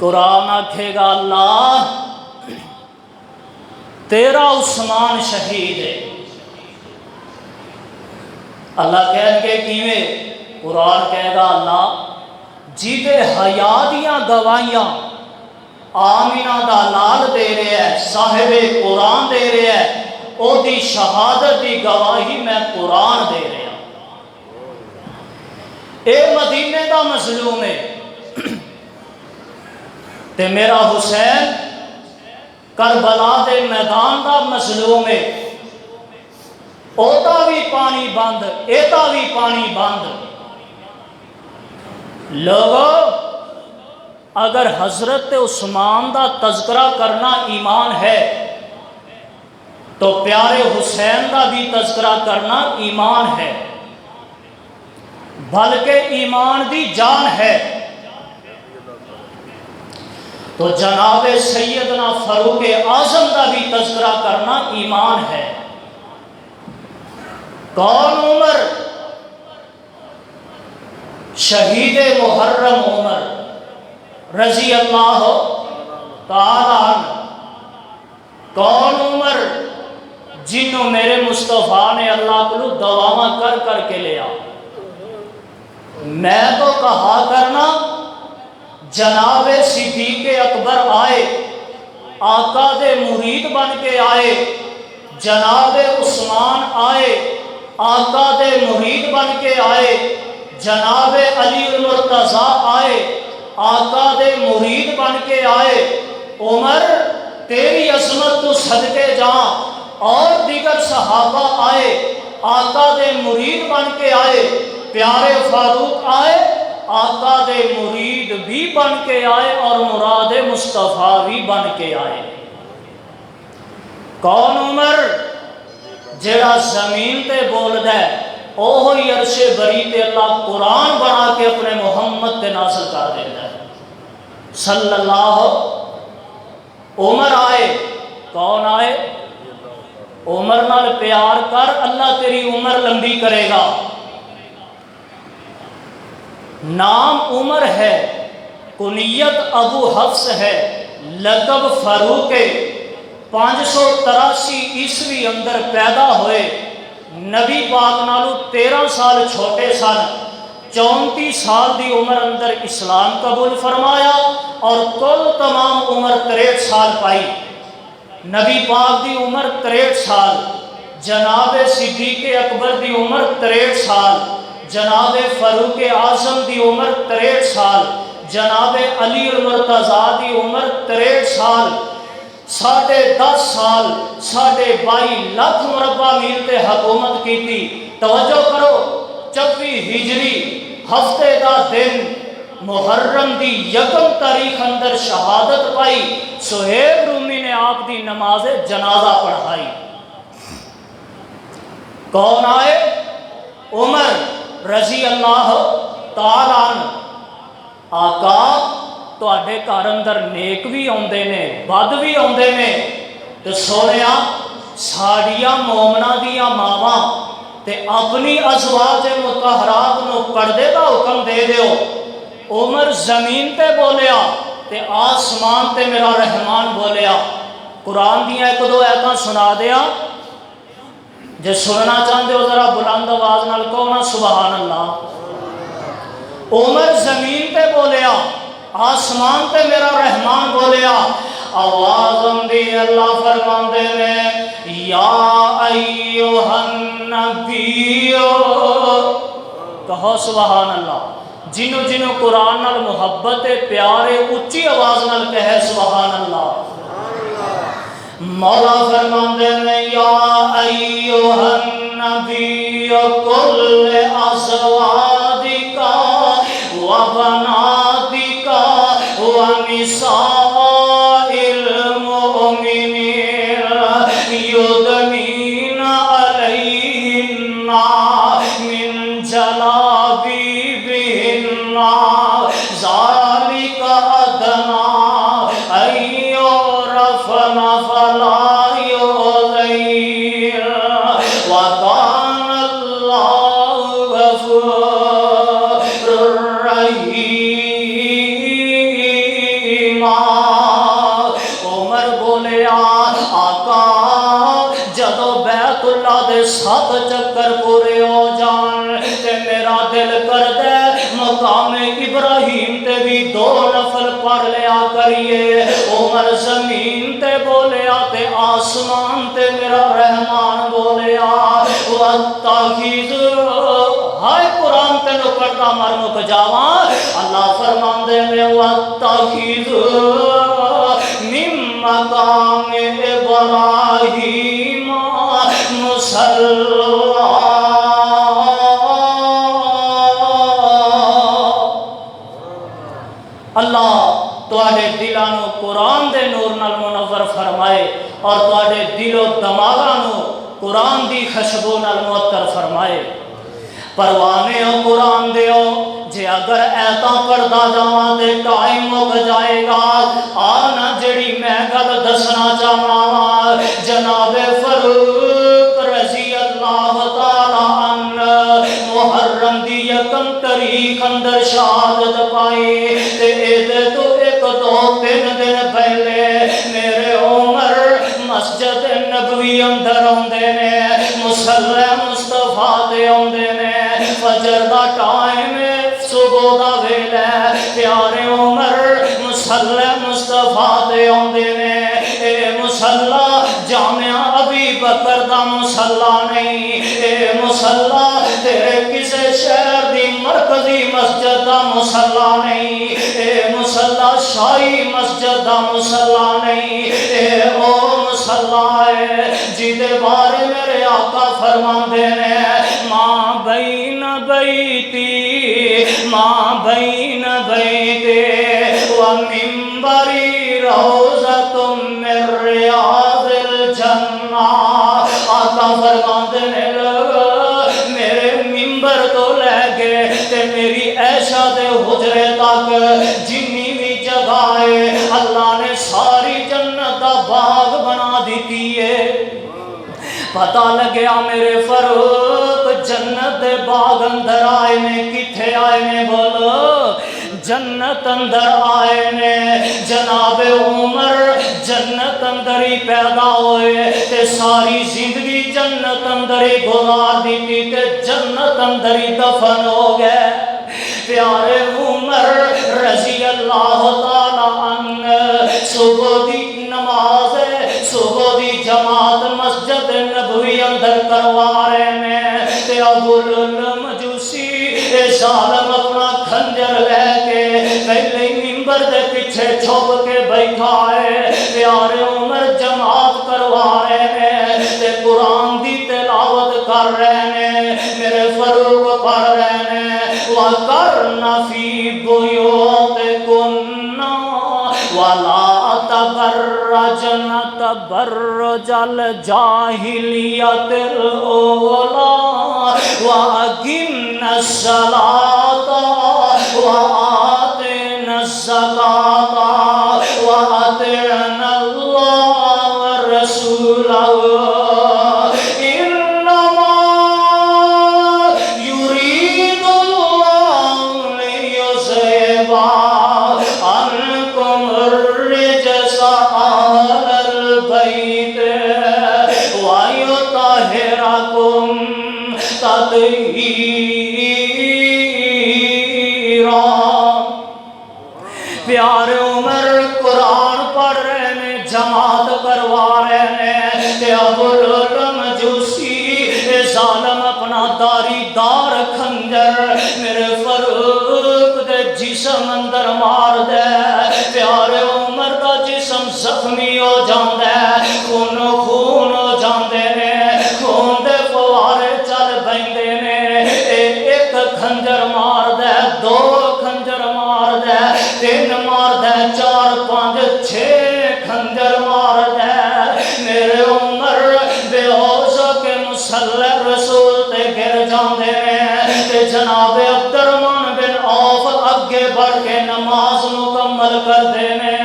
قرآن آکھے گا اللہ تیرا عثمان شہید ہے اللہ کہہ کے کیویں قرآن کہے گا اللہ جیدے حیا دیاں گواہیاں آمینہ دا لال دے رہے ہیں صاحب قرآن دے رہے ہیں او دی شہادت دی گواہی میں قرآن دے رہے ہیں اے مدینے دا مظلوم ہے تے میرا حسین کربلا دے میدان دا مظلوم ہے، اوتا بھی پانی بند ایتا بھی پانی بند۔ لوگو اگر حضرت عثمان دا تذکرہ کرنا ایمان ہے تو پیارے حسین دا بھی تذکرہ کرنا ایمان ہے، بلکہ ایمان دی جان ہے۔ تو جناب سیدنا فاروق اعظم دا بھی تذکرہ کرنا ایمان ہے۔ کون عمر؟ شہید محرم عمر رضی اللہ تعالی عنہ۔ کون عمر؟ جنہوں میرے مصطفیٰ نے اللہ کو دعاواں کر کر کے لیا۔ میں تو کہا کرنا جناب صدیق اکبر آئے، آقا دے مرید بن کے آئے، جناب عثمان آئے، آقا دے مرید بن کے آئے، جناب علی المرتضیٰ آئے، آقا دے مرید بن کے آئے۔ عمر تیری عظمت تو صدقے جاں، اور دیگر صحابہ آئے، آقا دے مرید بن کے آئے، پیارے فاروق آئے، آقا دے مرید بھی بن کے آئے اور مراد مصطفیٰ بھی بن کے آئے۔ کون عمر؟ جڑا زمین تے بول دے اوہی عرش بری تے اللہ قرآن بنا کے اپنے محمد تے نازل کر دیتا ہے صلی اللہ۔ عمر آئے، کون آئے؟ عمر نال پیار کر، اللہ تیری عمر لمبی کرے گا۔ نام عمر ہے، کنیت ابو حفص ہے، لقب فاروق۔ 583 عیسوی اندر پیدا ہوئے، نبی پاک نالو 13 سال چھوٹے سن، 34 سال دی عمر اندر اسلام قبول فرمایا اور کل تمام عمر 63 سال پائی۔ نبی پاک دی عمر 63 سال، جناب صدیق اکبر دی عمر 63 سال، جناب فاروق اعظم دی عمر 63 سال، جناب علی المرتضیٰ دی عمر 63 سال، 10.5 سال 22.5 لاکھ مربع میل تے حکومت کی تھی۔ توجہ کرو، 24 ہجری ہفتے دا دن محرم دی 1 تاریخ اندر شہادت پائی۔ سہیب رومی نے آپ دی نماز جنازہ پڑھائی۔ کون آئے؟ عمر رضی اللہ تعالی عنہ۔ آقا تواڈے گھر اندر نیک بھی آندے نے، بد بھی آندے نے، تے سونیا ساڈیاں مومناں دیاں ماواں تے اپنی ازواج مطہرات نو پردے دا حکم دے دیو۔ عمر زمین تے بولیا تے آسمان تے میرا رحمان بولیا۔ قرآن دیاں 1-2 آیتاں سنا دیا، جے سننا چاہتے ہو ذرا بلند آواز نال کہو نا سبحان اللہ۔ عمر زمین تے بولیا، آسمان تے میرا رحمان بولیا۔ آواز اندی اللہ فرماندے نے یا ایوہ النبیو، کہو سبحان اللہ۔ جنہوں جنہوں قرآن نال محبت پیارے اچھی آواز نال کہے سبحان اللہ۔ مولا فرماندے نے یا ایوہ النبیو کل ازواجک و بناتک و نساء المؤمنین یدنین علیہن من جلابیبہن ذالک ادنی ان یعرفن فلا یؤذین وکان اللہ غفورا رحیما۔ عمر بولیا آقا جدو بیت اللہ دے 7 چکر پورے ہو جان تے میرا دل کر دے مقام ابراہیم تے بھی 2 نفل پڑھ لیا کریے۔ عمر زمین تے بولیا تے آسمان تے میرا رحمان بولیا۔ وَاتَّخِذُوا ہائے قرآن تے نو پڑھتا مر مک جاواں۔ اللہ اللہ فرماندے میں وَاتَّخِذُوا مِن مَّقَامِ إِبْرَاهِيمَ مُصَلًّى۔ اللہ تواڈے دلاں نو قرآن دے نور نال منور فرمائے اور تواڈے دل و دماغاں نو قرآن دی خوشبو نال معطر فرمائے۔ پروانے ہو قرآن دیو جے اگر ایتاں پڑھدا جاواں تے ٹائم مک جائے گا۔ آنا جڑی میں گل دسنا چاہواں جناب فاروق رضی اللہ تعالی عنہ محرم دی یکم تاریخ اندر شہادت پائی تے ایدے تو ایک دو تین دن پہلے میرے عمر مسجد نبوی اندر آندے نے مصلی مصطفیٰ دے آندے نے فجر دا ٹائم صبح دا ویلا پیارے عمر مصلی مصطفیٰ دے آندے نے اے مصلی جامعہ ابی بکر دا مصلی نہیں اے مصلی تیرے کسے شہر دی مرکزی مسجد دا مصلی نہیں اے مصلی شاہی مسجد دا مصلی نہیں اے او مصلی ہے جیدے بارے میرے آقا فرماندے نے ماں بین بیتی ومنبری روضۃ من ریاض الجنہ۔ آقا فرماندے لوگ میرے منبر تو لے گئے تے میری عائشہ دے حجرے تک جنی بھی جگہ ہے اللہ نے ساری جنت دا باغ بنا دیتی ہے۔ پتہ لگیا میرے فاروق جنت دے باغ اندر آئے نے کتھے آئے نے بولو جنت اندر آئے نے جناب عمر جنت اندر ہی پیدا ہوئے تے ساری زندگی جنت اندر ہی گزار دیتی تے جنت اندر ہی دفن ہو گئے۔ پیارے عمر رضی اللہ تعالی عنہ صبح دی نماز صبح دی جماعت مسجد نبوی اندر کروا رہے ہیں تے ابو مجوسی ظالم اپنا خنجر لے کے پہلے منبر دے پیچھے چھپ کے بیٹھا ہے۔ پیارے عمر جماعت کروا رہے ہیں تے قرآن دی تلاوت کر رہے ہیں میرے فاروق پڑھ رہے ہیں وَقَرْنَ فِي بُيُوتِكُنَّ وَلَا تَبَرَّجْنَ تَبَرُّجَ الْجَاهِلِيَّةِ الْأُولَىٰ وَأَقِمْنَ الصَّلَاةَ وَآتِينَ الزَّكَاةَ وَأَطِعْنَ اللَّهَ وَرَسُولَهُ إِنَّمَا يُرِيدُ اللَّهُ لِيُذْهِبَ عَنكُمُ الرِّجْسَ أَهْلَ الْبَيْتِ وَيُطَهِّرَكُمْ تطہیرا۔ پیارے عمر قرآن پڑھ رہے ہیں جماعت کروا رہے ہیں کہ ابو مجوسی ظالم اپنا داری دار خنجر میرے فاروق دے جسم اندر مار دے۔ پیارے عمر دا جسم زخمی ہو جاندے خون خون ہو جاندے نے خون دے فوارے چل بیندے نے ایک خنجر مار دے دو خنجر مار دے تین مار دے چار پانچ چھ خنجر مار دے۔ میرے عمر بے ہوش ہو کے مصلی رسول تے گر جاندے نے تے جناب عبد الرحمن بن عوف اگے بڑھ کے نماز مکمل کر دینے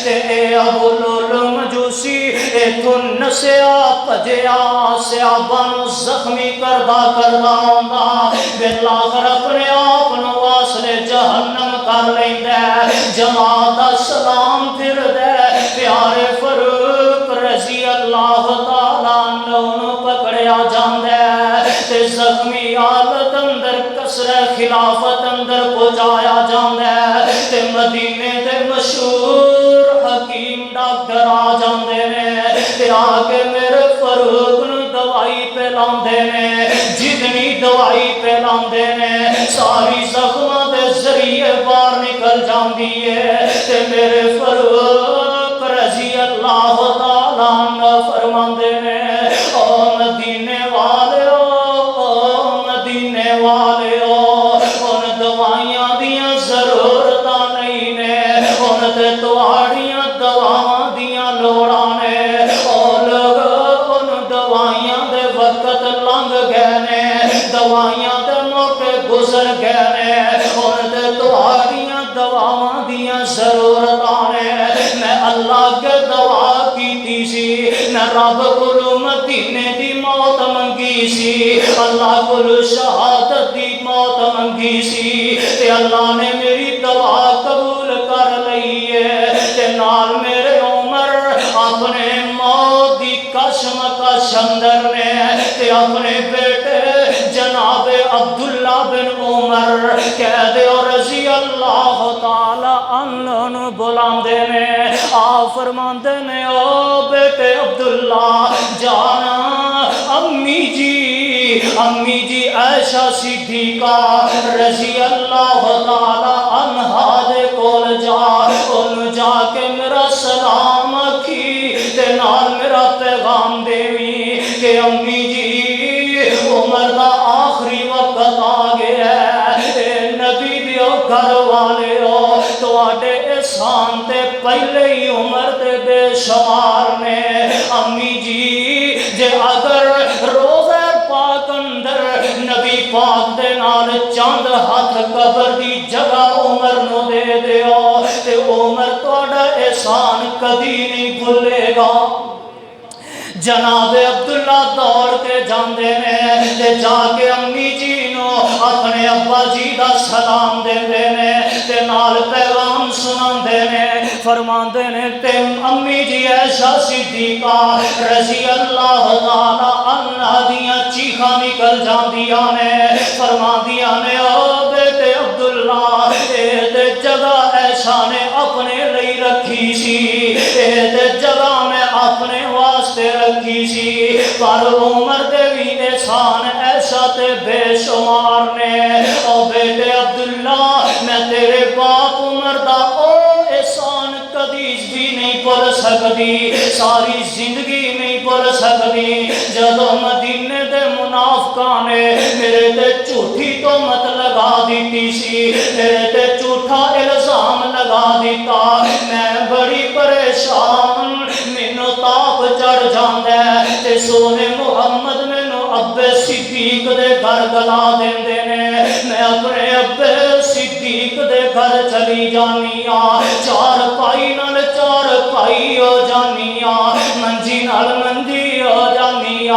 تے اے ابو مجوسی ایتھوں نسیا پجیا صحابہ نو زخمی کردا ہوندا بالآخر اپنے آپ نو واسلے جہنم کر لیندا جماعت دا سلام پھر دے۔ پیارے فاروق رضی اللہ تعالی عنہ نو پکڑیا جاندا تے زخمی حالت اندر قصر خلافت اندر پہنچایا جاندا تے مدینے دے مشہور حکیم ڈاکٹر آ جاندے نے تے آ کے میرے فاروق نو دوائی پلاندے نے جتنی دوائی پلاندے نے ساری زخماں دے ذریعے باہر نکل جاندی ہے تے میرے فاروق رضی اللہ تعالیٰ عنہ فرماندے نے او مدینے والے ان دوائیاں دیاں ضرورتاں نہیں نے ان تے تواڑیاں دواواں دیاں لوڑاں نے او لوگ ان دوائیاں دے وقت لنگ گئے نے دوائیاں دے موقع گزر گئے نے ان تے تواڑیاں دواواں دیاں ضرورتاں نے میں اللہ کے دعا کیتی سی میں رب کولوں مدینے دی موت منگی سی اللہ کولوں شہادت دی موت منگی سی تے اللہ نے میری دعا قبول کر لئی ہے تے نال میرے عمر اپنے موت دی کشمکش اندر نے تے اپنے بیٹے جناب عبداللہ بن عمر قید رضی اللہ تعالی عنہ بلاندے نے آ فرماندے نے او بیٹے عبداللہ جانا امی جی عائشہ صدیقہ رضی اللہ تعالی عنہا دے کول جا کے میرا سلام آکھی تے نال میرا پیغام دیوی کہ امی جی عمر دا آخری وقت آ گیا ہے اے نبی دیو گھر والے ہو تواڈے احسان تے پہلے ہی عمر تے بے شمار نے امی جی جے اگر روزہ پاک اندر نبی پاک دے نال چند ہاتھ قبر دی جگہ عمر نو دے دیو تے عمر تواڈا احسان کدی نہیں بھولے گا جناب عبداللہ دوڑ کے جاندے نے تے جا کے امی جی نو اپنے ابا جی دا سلام دیندے نے تے نال پیغام سناندے نے فرماندے نے تے امی جی عائشہ صدیقہ رضی اللہ تعالی عنہا دیاں چیخاں نکل جاندیاں نے فرماندیاں نے او بیٹے عبداللہ اے تے جگہ عائشہ نے اپنے لئی رکھی سی اے تے جگہ میں اپنے واسطے رکھی سی پر عمر دے بھی احسان ایسا تے بے شمار نے او بیٹے عبداللہ میں تیرے باپ عمر دا او احسان کدیش بھی نہیں بھول سکتی ساری زندگی نہیں بھول سکتی جدو مدینے دے منافقاں نے میرے تے جھوٹی تہمت لگا دیتی سی میرے تے جھوٹا الزام لگا دیتا میں بڑی پریشان مینوں تاپ چڑھ جاندا ہے تے سونے محمد مینوں ابے صدیق دے گھر گلا دیندے نے میں اپنے ابے صدیق دے گھر چلی جانی چار پائی نال چار پائی ہو جانی منجی نال منجی ہو جانی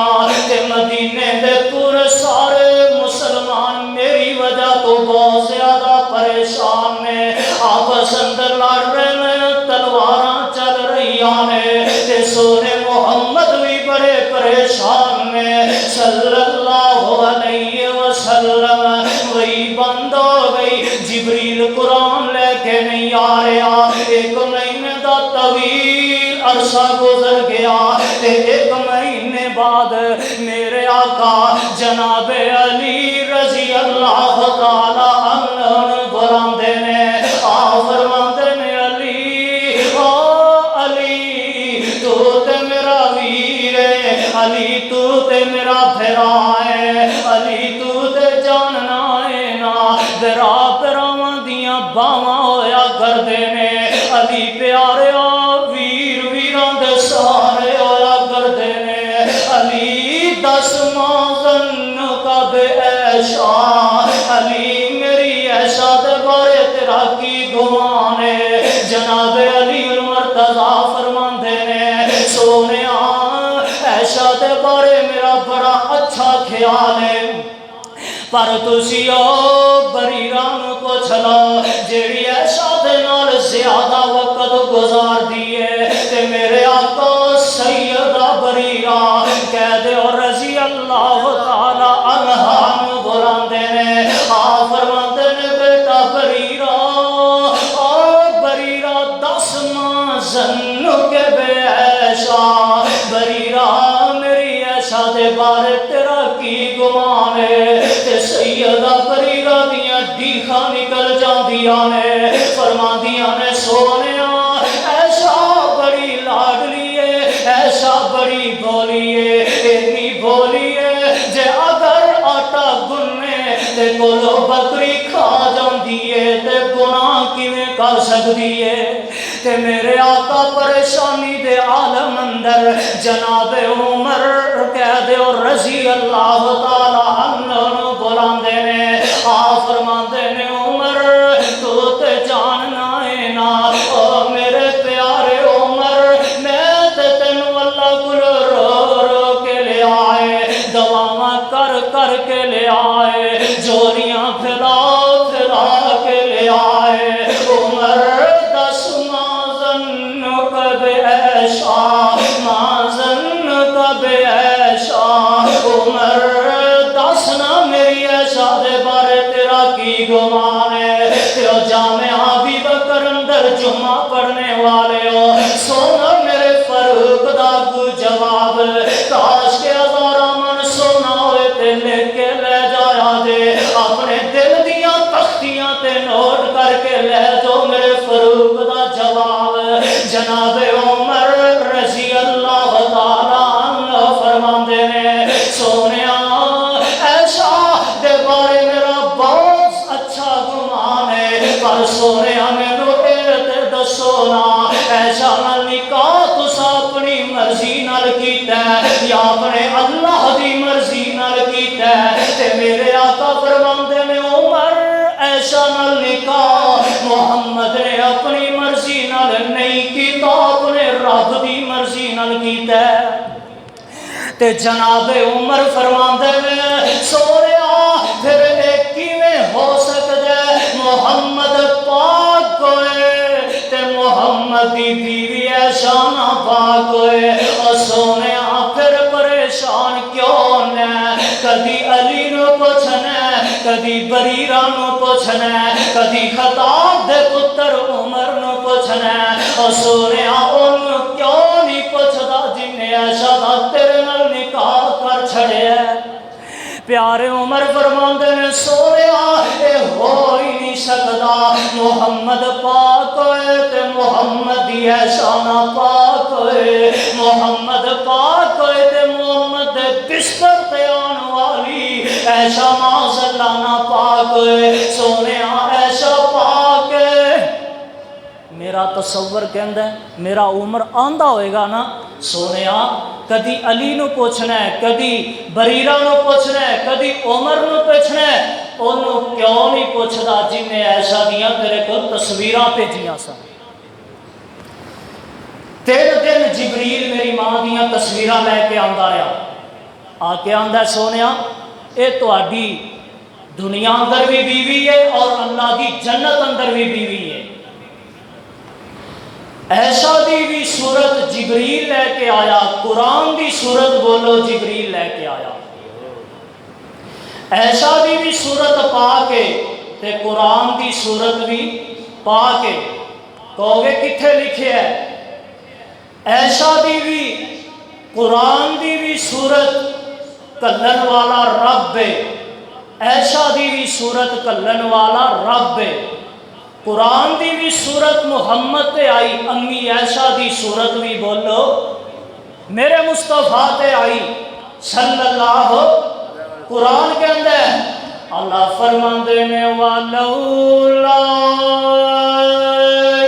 تے مدینے دے پورے سارے مسلمان میری وجہ تو بہت زیادہ پریشان نے آپس اندر لڑ رہے ہیں تلواراں چل رہی نے تے سونے محمد بھی بڑے پریشان نے صلی اللہ علیہ وسلم وہی بند ہو گئی جبریل قرآن لے کے نہیں آ رہا ایک مہینے دا طویل عرصہ گزر گیا تے ایک مہینے بعد میرے آقا جناب علی رضی اللہ تعالی عنہ بلاندے نے آ فرماندے نے علی او علی تو تے میرا ویر ہے علی تو تے میرا بھرا ہے علی تو تے جاننا ہے نا بھرا بھراواں دیاں باواں ہویا کردے نے علی پیاریا ویر ویراں دے سہارے ہویا کردے نے علی دس مازن کب ایشا علی میری ایشا دے بارے تیرا کی گمان ہے جناب علی المرتضی فرماندے نے سونے ایشا دے بارے میرا بڑا اچھا خیال ہے پر تسی او بریرہ نو پوچھ لو جیڑی ایشا دے نال زیادہ وقت گزار دیئے تے میرے آقا سیدہ بریرہ قید رضی اللہ تعالی عنہا نو بلاندے نے فرماندے نے بیٹا بریرہ او بریرہ دس مازن کے بے ایشا بریرہ میری ایشا دے بارے تیرا کی گمان ہے تے سیدہ بریرہ دیاں دیکھاں نکل جاندیاں نے فرماندیاں نے سونیا ایسا بڑی لاڈلی ہے ایسا بڑی بولی ہے اتنی بولی ہے جے اگر آٹا گننے تے کولو بکری کھا جاندی ہے تے گناہ کیویں کر سکدی ہے تے میرے آقا پریشانی دے عالم اندر جناب عمر کہہ دیو رضی اللہ تعالی عنہ بلاندے نے فرماندے نے عمر تو تے جاننا ہے نا او میرے پیارے عمر میں تے تینوں اللہ کول رو رو کے لے آئے دعاواں کر کر کے لے آئے جوریاں پھیلا پھیلا کے لے آئے عمر دس مازن کب ایشا مازن کب ایشا عمر دس نا میری ایشا دے بارے تیرا کی گمان ہے تیو جامعہ حبیب بکر اندر جمعہ پڑھنے والے ہو سونا میرے فاروق دا کو جواب کاش کے ہزارہ من سونا ہوئے تے لے کے لے جایا دے اپنے دل دیاں تختیاں تے نوٹ کر کے لے جو میرے فاروق دا جواب جناب عمر رضی اللہ تعالی عنہ فرماندے نے سونیا ایسا دے بارے میرا بہت اچھا گمان ہے پر سونیا مینوں تے دسو نا ایسا نال نکاح تساں اپنی مرضی نال کیتا ہے یا اپنے اللہ دی مرضی نال کیتا ہے تے میرے آقا فرماندے نے عمر ایسا نال نکاح محمد نے اپنی مرضی نال نہیں کیتا اپنے رب دی مرضی نال کیتا ہے تے جناب عمر فرماندے نے سونیا پھر ایک کیویں ہو سکدا ہے محمد پاک ہوئے تے محمد دی بیوی ایسا نہ پاک ہوئے اور سونیا پھر پریشان کیوں نے کدی علی نو پوچھنا کدی بریرہ نو پوچھنا کدی خطاب دے پتر عمر نو پوچھنا اور سونیا ان کیوں نہیں پوچھدا جن نے ایسا دا تیرے نال نکاح کر چھڑیا پیارے عمر فرماندے نے سونیا اے ہو ہی نہیں سکدا محمد پاک ہوئے تے محمد دی ایسا نہ پاک ہوئے محمد پاک ہوئے تے محمد دے بستر تے آن والی ایسا معاذ اللہ نہ پاک ہوئے سونیا ایسا پاک ہے میرا تصور کہندا ہے میرا عمر آندا ہوئے گا نا سونیا کدی علی نو پوچھنا ہے کدی بریرہ نو پوچھنا ہے کدی عمر نو پوچھنا ہے انہوں کیوں نہیں پوچھدا جن نے ایسا دیاں تیرے کو تصویراں بھیجیاں سن 3 دن جبریل میری ماں دیاں تصویراں لے کے آندا رہا آ کے آندا سونیا اے تہاڈی دنیا اندر بھی بیوی ہے اور اللہ دی جنت اندر بھی بیوی ہے ایسا دی بھی صورت جبریل لے کے آیا قرآن دی صورت بولو جبریل لے کے آیا ایسا دی بھی صورت پا کے تے قرآن دی صورت بھی پا کے کہو گے کتھے لکھے ہے ایسا دی بھی قرآن دی بھی صورت کلن والا رب ہے ایسا دی بھی صورت کلن والا رب ہے قرآن دی بھی صورت محمد تے آئی امی ایسا دی صورت بھی بولو میرے مصطفیٰ تے آئی صلی اللہ قرآن کے اندر اللہ فرماندے نے وَلَوْلَا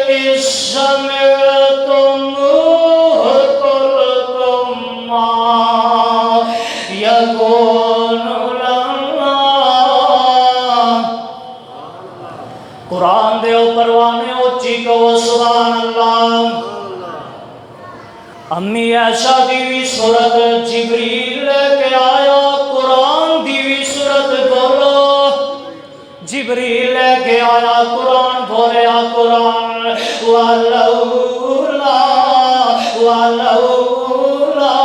إِذْ سَمِعْتُمُوهُ قُلْتُم مَّا يَكُونُ قرآن دے پروانے اچھی کو سبحان اللہ امی ایسا دی بھی صورت جبریل لے کے آیا قرآن دی بھی صورت بولو جبریل لے کے آیا قرآن بولیا قرآن وَلَوْلَا وَلَوْلَا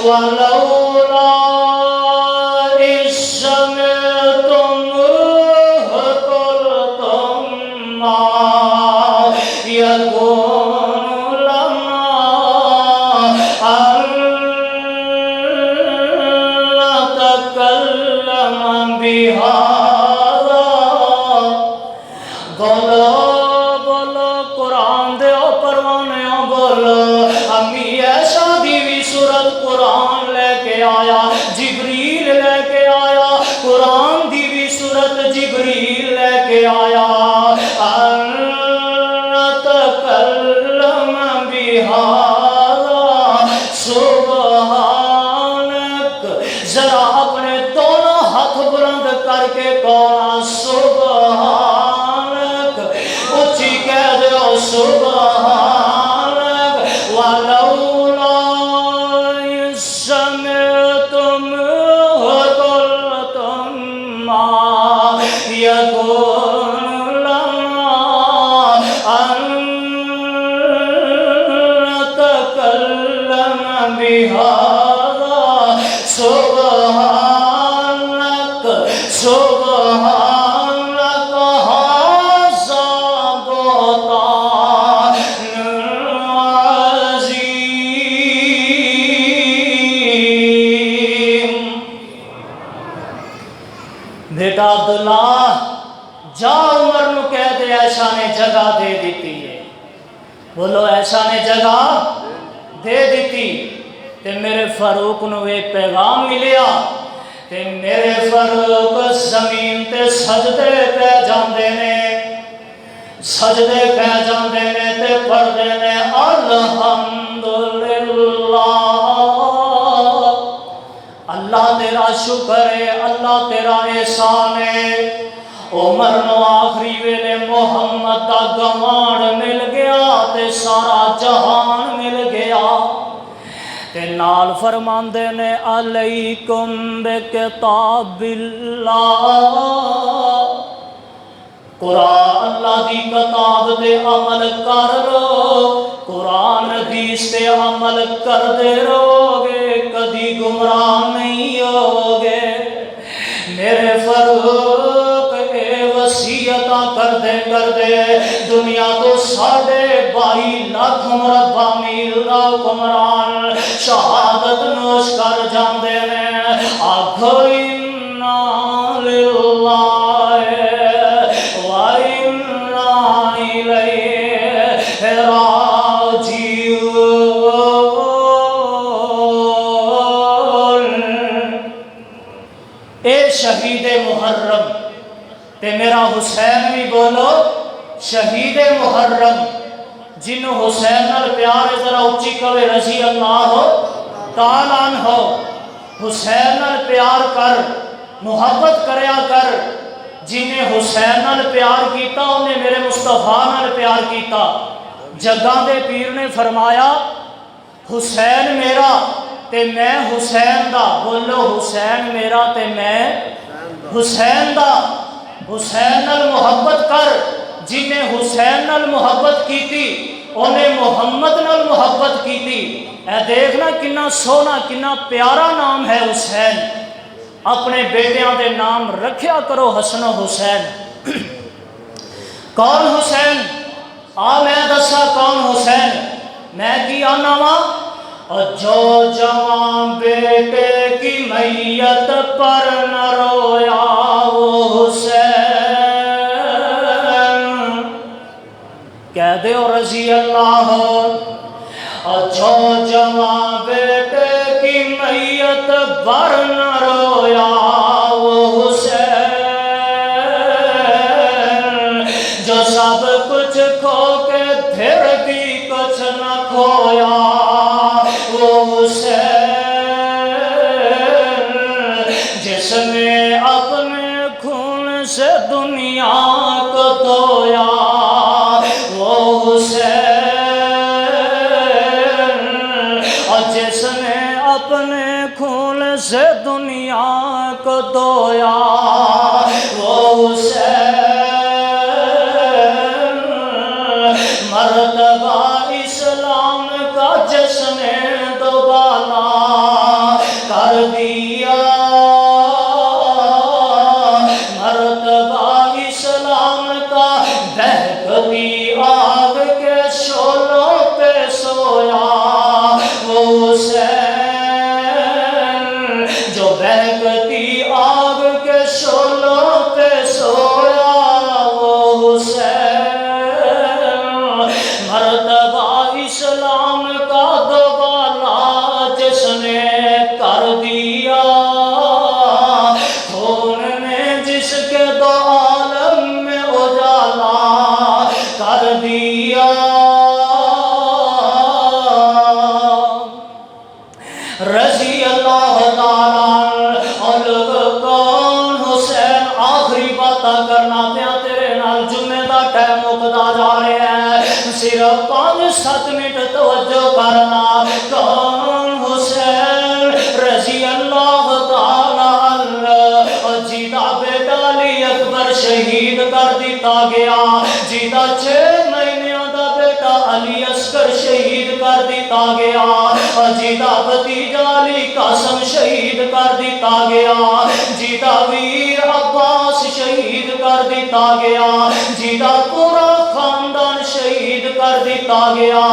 وَلَوْلَا إِذْ سَمِعْتُمُوهُ يكون لنا أن نتكلم بهذا بلو قرآن دے او پروانے بولو امی ایسا دی بھی صورت قرآن لے کے آیا جبریل لے کے آیا قرآن دی بھی صورت جبریل لے کے آیا تکلم بہذا سبحانک ذرا اپنے دونوں ہاتھ بلند کر کے کہنا سبحانک اچھی کہہ دو سبحانک ولولا إذ سمعتموه قلتم ما يكون لنا أن نتكلم بهذا سبحانك سبحانك هذا بهتان عظيم. بیٹا عبداللہ جا عمر نو کہہ دے ایسا نے جگہ دے دیتی ہے بولو ایسا نے جگہ دے دیتی تے میرے فاروق نو ایک پیغام ملیا تے میرے فاروق زمین تے سجدے پہ جاندے نے سجدے پہ جاندے نے تے پڑھدے نے الحمدللہ اللہ تیرا شکر ہے اللہ تیرا احسان ہے. عمر نو آخری ویلے محمد دا گوان مل گیا تے سارا جہان مل گیا تے نال فرماندے نے علیکم بکتاب اللہ قرآن اللہ دی کتاب دے عمل کر لو قرآن حدیث تے عمل کر دے رہو گے کدی گمراہ نہیں ہوگے. میرے فاروق اے وصیتاں کر دے دنیا تو 22.5 لاکھ مربع میل دا حکمران شہادت نوش کر جاندے نے آکھو انا للہ وَإِنَّا إِلَيْهِ راجعون. اے شہید محرم تے میرا حسین بھی بولو شہید محرم جنہوں حسین نال پیار ہے ذرا اچھی کہے رضی اللہ تعالیٰ عنہ حسین نال پیار کر محبت کریا کر جنہیں حسین نال پیار کیتا انہیں میرے مصطفیٰ نال پیار کیتا. جگاں دے پیر نے فرمایا حسین میرا تے میں حسین دا بولو حسین میرا تے میں حسین دا حسین نال محبت کر جنہیں حسین نال محبت کیتی انہیں محمد نال محبت کیتی. اے دیکھنا کنا سونا کنا پیارا نام ہے حسین. اپنے بیٹیاں دے نام رکھیا کرو حسن و حسین. کون حسین میں دسا کون حسین میں کی آنا ماں جو جوان بیٹے کی میت پر نہ رویا وہ حسین کہہ دے رضی اللہ. جو جوان بیٹے کی میت پر نہ رویا وہ حسین جو سب کچھ کھو کے پھر بھی کچھ نہ کھویا وہ حسین جس نے اپنے خون سے دنیا کو دھویا وہ حسین اور جس نے اپنے خون سے دنیا کو دھویا وہ حسین مرتبہ اسلام کا جس نے دوبالا کر دیا مرتبہ اسلام کا بہکتی آگ کے شعلوں پہ سویا وہ حسین جو بہکتی آگ کے بدلتا جا رہا ہے. صرف 5-7 منٹ توجہ کرنا. کون حسین رضی اللہ تعالی عنہ جیتا بیٹا علی اکبر شہید کر دیتا گیا. جیتا 6 مہینوں دا بیٹا علی اصغر شہید کر دیتا گیا. جیتا بھتیجا علی قاسم شہید کر دیتا گیا. جیتا ویر عباس شہید کر دیتا گیا. جیتا پورا خاندان شہید کر دیتا گیا.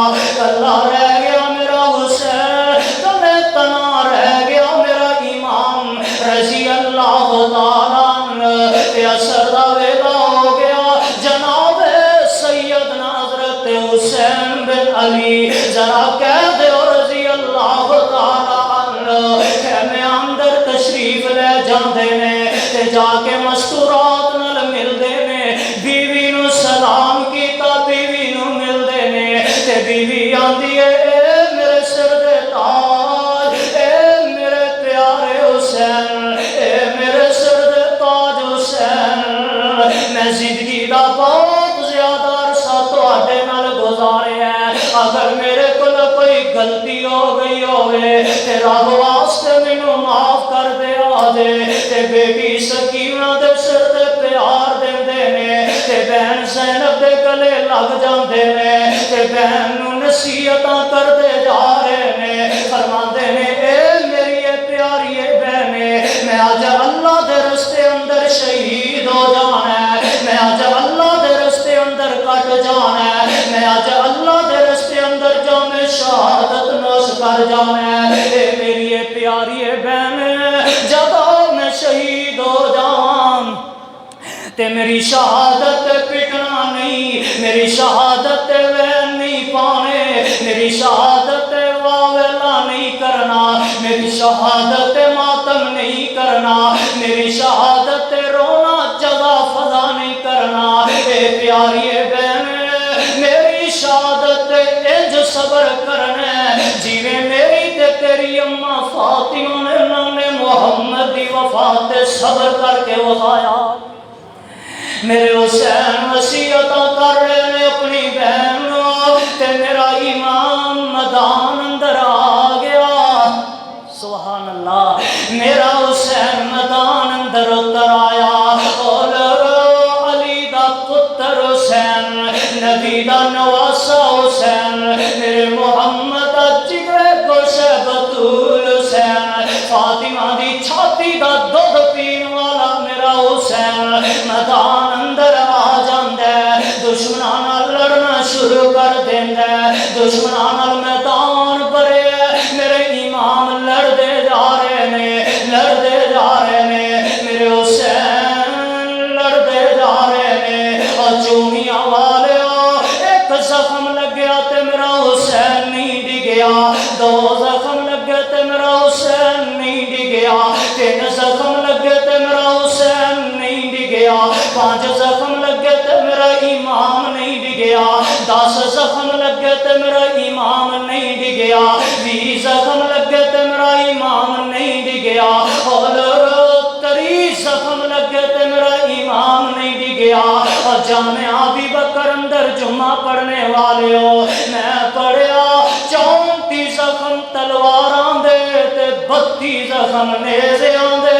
اللہ رہ گیا میرا حسین. تمہیں تنا رہ گیا میرا امام رضی اللہ تعالیٰ عنہ. اثر دا ویلا ہو گیا. جناب سیدنا حضرت حسین بن علی ذرا کہہ دے رضی اللہ تعالیٰ عنہ خیمے اندر تشریف لے جاندے نے تے جا کے مستورات نال ملدے نے. بیوی نو سلام کیتا, بیوی نو ملدے نے تے بیوی آندی ہے اے میرے سر دے تاج, اے میرے پیارے حسین, اے میرے سر دے تاج حسین, میں زندگی دا بہت زیادہ عرصہ تواڈے نال گزاریا ہے. اگر میرے کول کوئی غلطی ہو گئی ہوئے تے رب واسطے مینوں معاف کر دے آجے. تے بیٹی سکینہ دے سر تے پیار دیندے نے تے بہن زینب دے گلے لگ جاندے نے تے بہن نوں نصیحتاں کردے جا رہے نے. فرماندے نے اے میری اے پیاری اے بہنے, میں آج اللہ دے رستے اندر شہید ہو جانا ہے. میں آج اللہ دے رستے اندر کٹ جانا ہے. میں آج اللہ دے رستے اندر جام شہادت نوش کر جانا ہے. اے میری اے پیاری اے بہن, جب میں شہید ہو جاؤں تے میری شہادت پٹنا نہیں, میری شہادت وین نہیں پانے, میری شہادت واویلا نہیں کرنا, میری شہادت ماتم نہیں کرنا, میری شہادت رونا جگہ فضا نہیں کرنا. اے پیاری اے بہن, میری شہادت انج صبر کرنا جیویں میری تے تیری اماں فاطمہ نے نام محمد دی وفات صبر کر کے وفایا. میرے حسین وصیتاں کر رہے نے اپنی بہن تے میرا امام میدان اندر آ گیا. سبحان اللہ. میرا حسین میدان اندر اتر آیا. اور علی دا پتر حسین, نبی دا نواسا حسین, میرے محمد دا جگرے گوشے بطول حسین, فاطمہ دی چھاتی دا دودھ پین والا میرا حسین میدان اندر آ جاندے. دشمناں نال لڑنا شروع کر دیندے. دشمناں نال میدان بھرے, میرے امام لڑدے جا رہے نے, لڑدے جا رہے نے, میرے حسین لڑدے جا رہے نے. اور چومیاں والے ایک زخم لگیا تے میرا حسین نہیں ڈگیا. 2 زخم لگے تے میرا حسین نہیں ڈگیا. 3 زخم لگے تے میرا حسین نہیں ڈگیا. 5 زخم لگے تے میرا امام نہیں ڈگیا. 10 زخم لگے تے میرا امام نہیں ڈگیا. 20 زخم لگے تے میرا امام نہیں ڈگیا. اور 30 زخم لگے تے میرا امام نہیں ڈگیا. اور جامعہ ابی بکر اندر جمعہ پڑھنے والے ہو, میں پڑھیا 34 زخم تلواراں دے تے 32 زخم نیزیاں دے.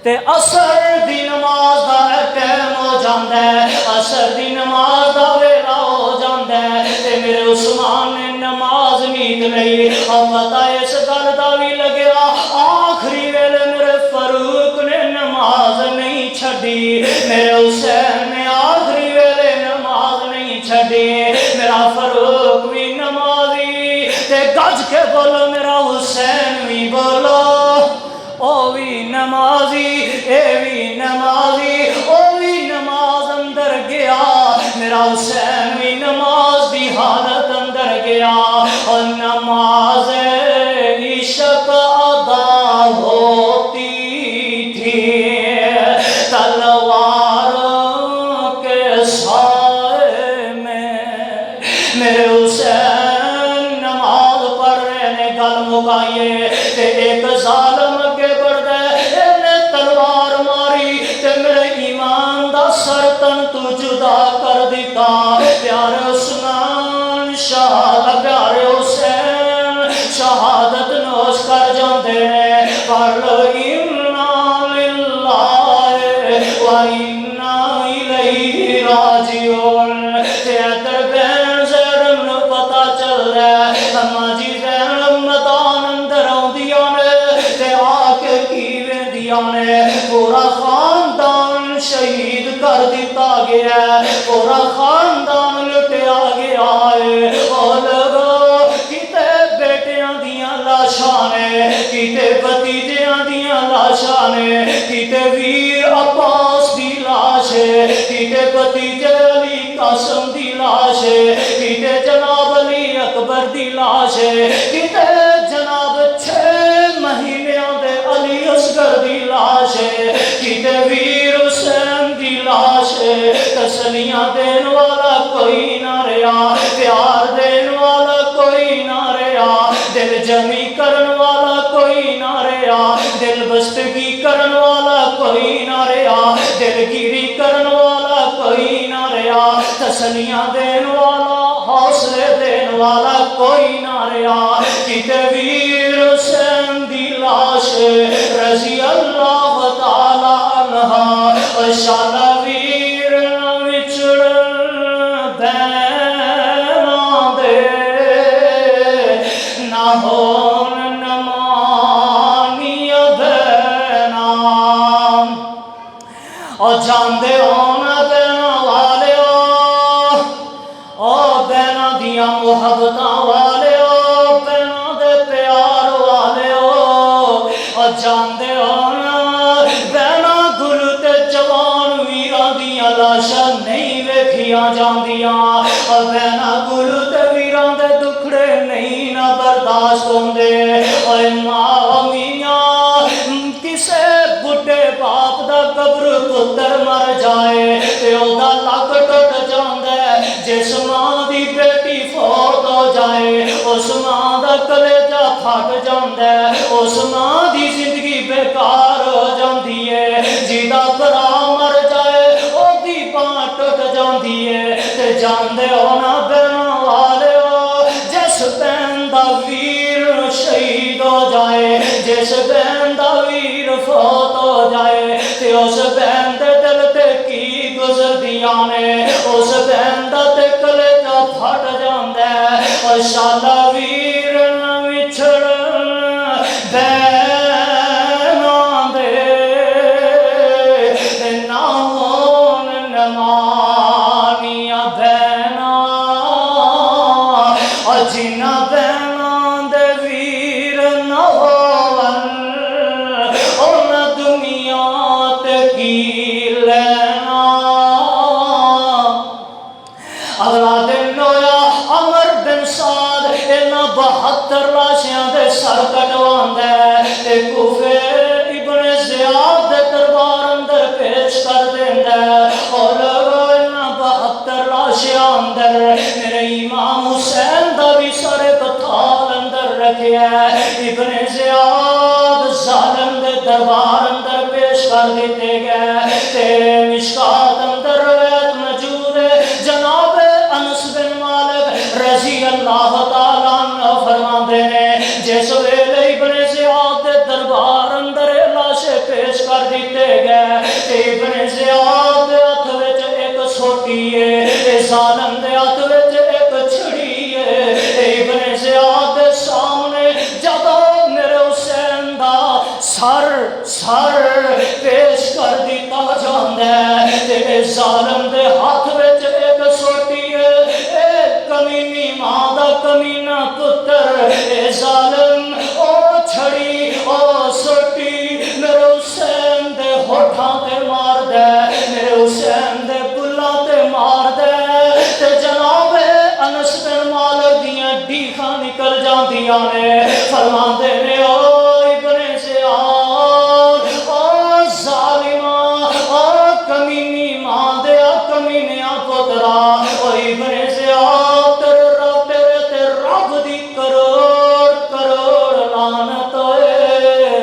تے عصر دی نماز دا ٹائم ہو جاندا ہے, عصر دی نماز دا ویلا ہو جاندا ہے. تے میرے عثمان نے نماز میت لئی. اور پتہ اس گل دا بھی لگیا آخری ویلے میرے فاروق نے نماز نہیں چھڈی. میرے حسین نے آخری ویلے نماز نہیں چھڈی. میرا فاروق بھی نمازی تے گج کے بولو میرا حسین بھی بولو, او بھی نمازی, اے بھی نمازی, او بھی نماز اندر گیا. میرا حسین بھی نماز دی حالت اندر گیا. اور نماز عشق ادا ہوتی تھی تلواروں کے سائے میں. میرے حسین نماز پڑھ رہے نے, گل مکائیے تے ایک ظالم اگے بڑھ گئے, انہیں تلوار ماری تے میرے ایمان دا سر تن تو جدا کر دیتا پیارے عثمان شہادت پیارے حسین شہادت نوش کر جاندے نے پڑھ لو انا للہ و انا الیہ راجعون تے ادھر بہن زینب نو پتہ چل رہا ہے اماں جی زینب میدان اندر آندیاں نے تے آ کے کی ویندیاں نے پورا خاندان شہید کر دیتا گیا ہے پورا خاندان لٹیا گیا ہے اور لوگو کتے بیٹیاں دیاں لاشاں نے کتے بھتیجیاں دیاں لاشاں نے کتے ویر عباس دی لاش ہے کتے بھتیجے علی قاسم دی لاش ہے کتے جناب علی اکبر دی لاش ہے کتے جناب 6 مہینیاں دے علی اصغر دی لاش ہے کتے ویر حسین دی لاش ہے تسلیاں دین والا کوئی نہ رہا پیار دین والا کوئی نہ رہا دل جمی کرن والا کوئی نہ رہا دل بستگی کرن والا کوئی نہ رہا دل گیری کرن والا کوئی نہ رہا تسلیاں دین والا حوصلے دین والا کوئی نہ رہا کتے ویر حسین دی لاش رضی اللہ تعالی عنہ شالا ویر وچڑن بیناں دے نہ ہون نمانی بیناں اور جاندے ہون بیناں والے او بیناں دیاں محبتاں والے بیناں دے پیار والے اور جاندے ہون بیناں گل تے جوان ویراں دیاں لاشاں نہیں ویکھیاں جاندیاں اور بیناں گل تے ویراں دے دکھڑے نہیں نہ برداشت ہوندے اور ماں میاں کسے بڈھے باپ دا قبر پتر مر جائے تے او دا لک ٹوٹ جاندا ہے جس ماں دی بیٹی فوت ہو جائے اس ماں دا کلیجہ پھٹ جاندا ہے اس ماں دی زندگی بیکار ہو جاندی ہے جیدا بھرا مر جائے او دی باں ٹوٹ جاندی ہے تے جاندے ہونا بہناں والے جس بہن دا ویر شہید ہو جائے جس بہن دا ویر فوت ہو جائے تے اس بہن دے دل تے کی گزردیاں نے اس بہن دا تے کلیجہ پھٹ جاندا ہے اور شالا ویر نہ وچھڑن بیناں دے تے نہ ہون نمانیاں بیناں اور جنہاں بیناں دے ویر نہ ہون انہاں دنیا تے کی لینا اگلا دن ہویا عمر بن سعد انہاں 72 لاشیاں دے سر کٹواندا ہے تے کوفے ابن زیاد دے دربار اندر پیش کر دیندا ہے اور لوگوں انہاں 72 لاشیاں اندر میرے امام حسین دا بھی سر پتھار اندر رکھیا ہے ابن زیاد ظالم دے دربار اندر پیش کر دیتے گئے تے مشکات اندر روایت موجود ہے جناب انس بن مالک رضی اللہ تعالیٰ عنہ فرماندے نے جس ویلے ابن زیاد دے دربار اندر لاشیں پیش کر دیتے گئے تے ابن زیاد دے ہاتھ وچ ایک سوٹی ہے تے ظالم دے ہاتھ وچ ایک چھڑی ہے تے ابن زیاد دے سامنے جدوں میرے حسین دا سر پیش کر دیتا جاندا ہے تے ظالم دے ہاتھ وچ ایک سوٹی ہے اے کمینی ماں دا کمینہ پتر اے ظالم او چھڑی او سوٹی میرے حسین دے ہوٹھاں تے مار دے میرے حسین دے بلاں تے مار دے تے جناب انس بن مالک دیاں ڈیکھاں نکل جاندیاں نے فرماندے نے او ابن زیاد او ظالماں او کمینی ماں دے کمینیاں پترا او ابن زیاد تیرے رب دی کروڑ لعنت ہوئے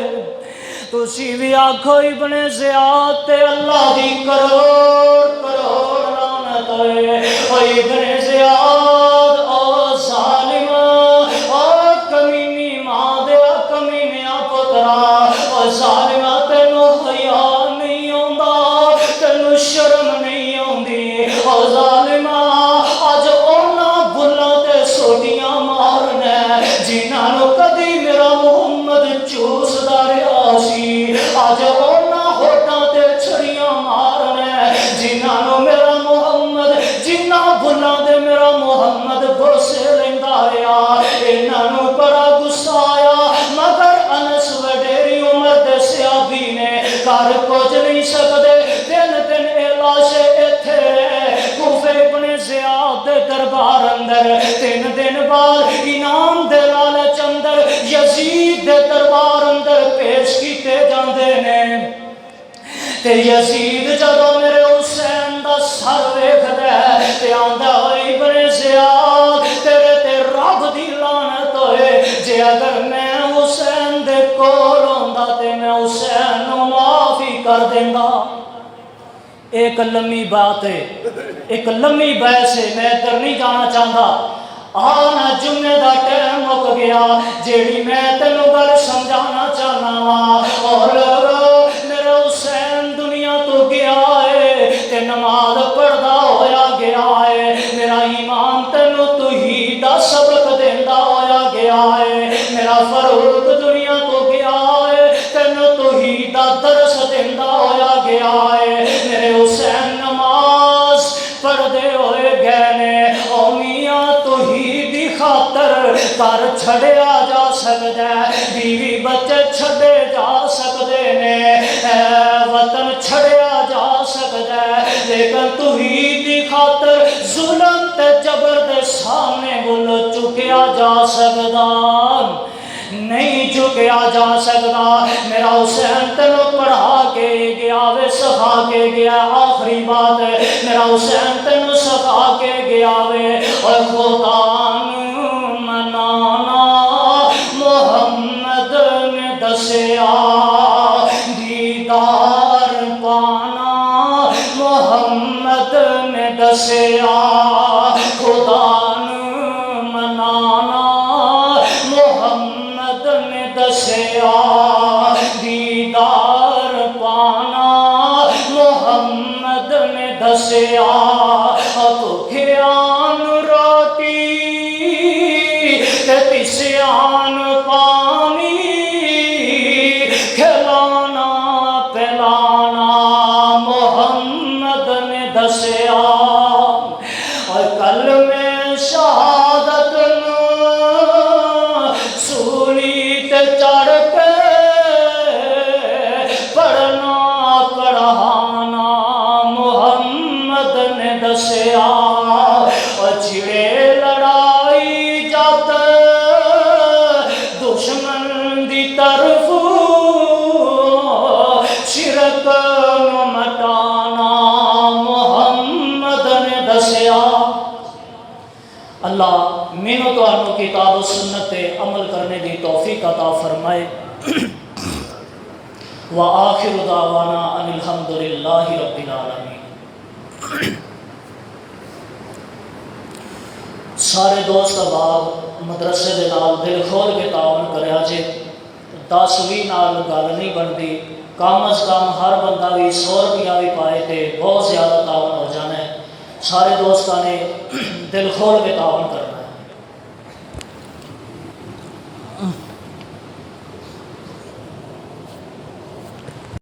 تسی بھی آکھو ابن زیاد تے اللہ دی کروڑ لعنت ہوئے ابن زیاد او ظالم او کمینی ماں دیا کمینیا پترا او ظالمہ تینو حیا نہیں آندا تینو شرم نہیں آندی او ظالمہ اج اونا بھلا تے سوٹیاں مارنا جنہاں نو کدی میرا محمد چوسدا رہیا سی اج اونا ہوٹاں تے چھڑیاں مارنا جنہاں نو میرا محمد جنہ بھلا دے میرا محمد بوسے لیندا رہیا انہاں نو بڑا غصہ آیا مگر انس وڈیری عمر دے صحابی نے کر کچھ نہیں سکدے دن دن اے لاشے ایتھے کوفے ابن زیاد دے دربار اندر 3 دن بعد انعام دے لالچ اندر یزید دے دربار اندر پیش کیتے جاندے نے تے یزید جدو میرے حسین دا سر ویکھدا ہے تے آندا ہوئے ابن زیاد تیرے تے رب دی لعنت ہوئے جے اگر میں حسین دے کول ہوندا تے میں حسین نو معافی کر دیندا ایک لمبی بات ہے ایک لمبی بحث ہے میں ادھر نہیں جانا چاہتا آنا جمعے دا ٹائم مک گیا جیڑی میں تینوں گل سمجھانا چاہنا وا اور میرا حسین دنیا تو گیا ہے تے نماز پڑھدا ہویا گیا ہے میرا ایمان تینوں توحید دا سبق دیندا ہویا گیا ہے میرا فاروق دنیا تو گیا ہے تینوں توحید دا درس دیندا ہویا گیا ہے میرے حسین نماز پڑھدے ہوئے گئے نے او میاں توحید دی خاطر گھر چھڑیا جا سکدا ہے بیوی بچے چھڑے جا سکدے نے وطن چھڑیا جا سکدا ہے لیکن توحید دی خاطر ظلم تے جبر دے سامنے بول چکیا جا سکدا نہیں جھکیا جا سکتا میرا حسین تینوں پڑھا کے گیا وے سکھا کے گیا آخری بات ہے میرا حسین تینوں سکھا کے گیا وے اور خدان منانا محمد نے دسیا دیدار پانا محمد نے دسیا خدان منانا محمد نے دسیا دیدار پانا محمد نے دسیا بھکھیان روٹی تے پیسیان پانی کھلانا پلانا محمد نے دسیا اور کل میں شہادت سولی تے چڑھ کے پڑھنا پڑھانا محمد نے دسیا اور چھڑے لڑائی جات دشمن دی طرف شرک نو مٹانا محمد نے دسیا اللہ مینوں تو انو کتاب و سنت عمل کرنے دی توفیق عطا فرمائے وآخر دعوانا ان الحمدللہ رب العالمین سارے دوست احباب مدرسے دے نال دل کھول کے تعاون کریا جے 10-20 نال گل نہیں بنتی کم از کم ہر بندہ بھی 100 روپیہ بھی پائے تے بہت زیادہ تعاون ہو جانا ہے سارے دوستاں نے دل کھول کے تعاون کرنا ہے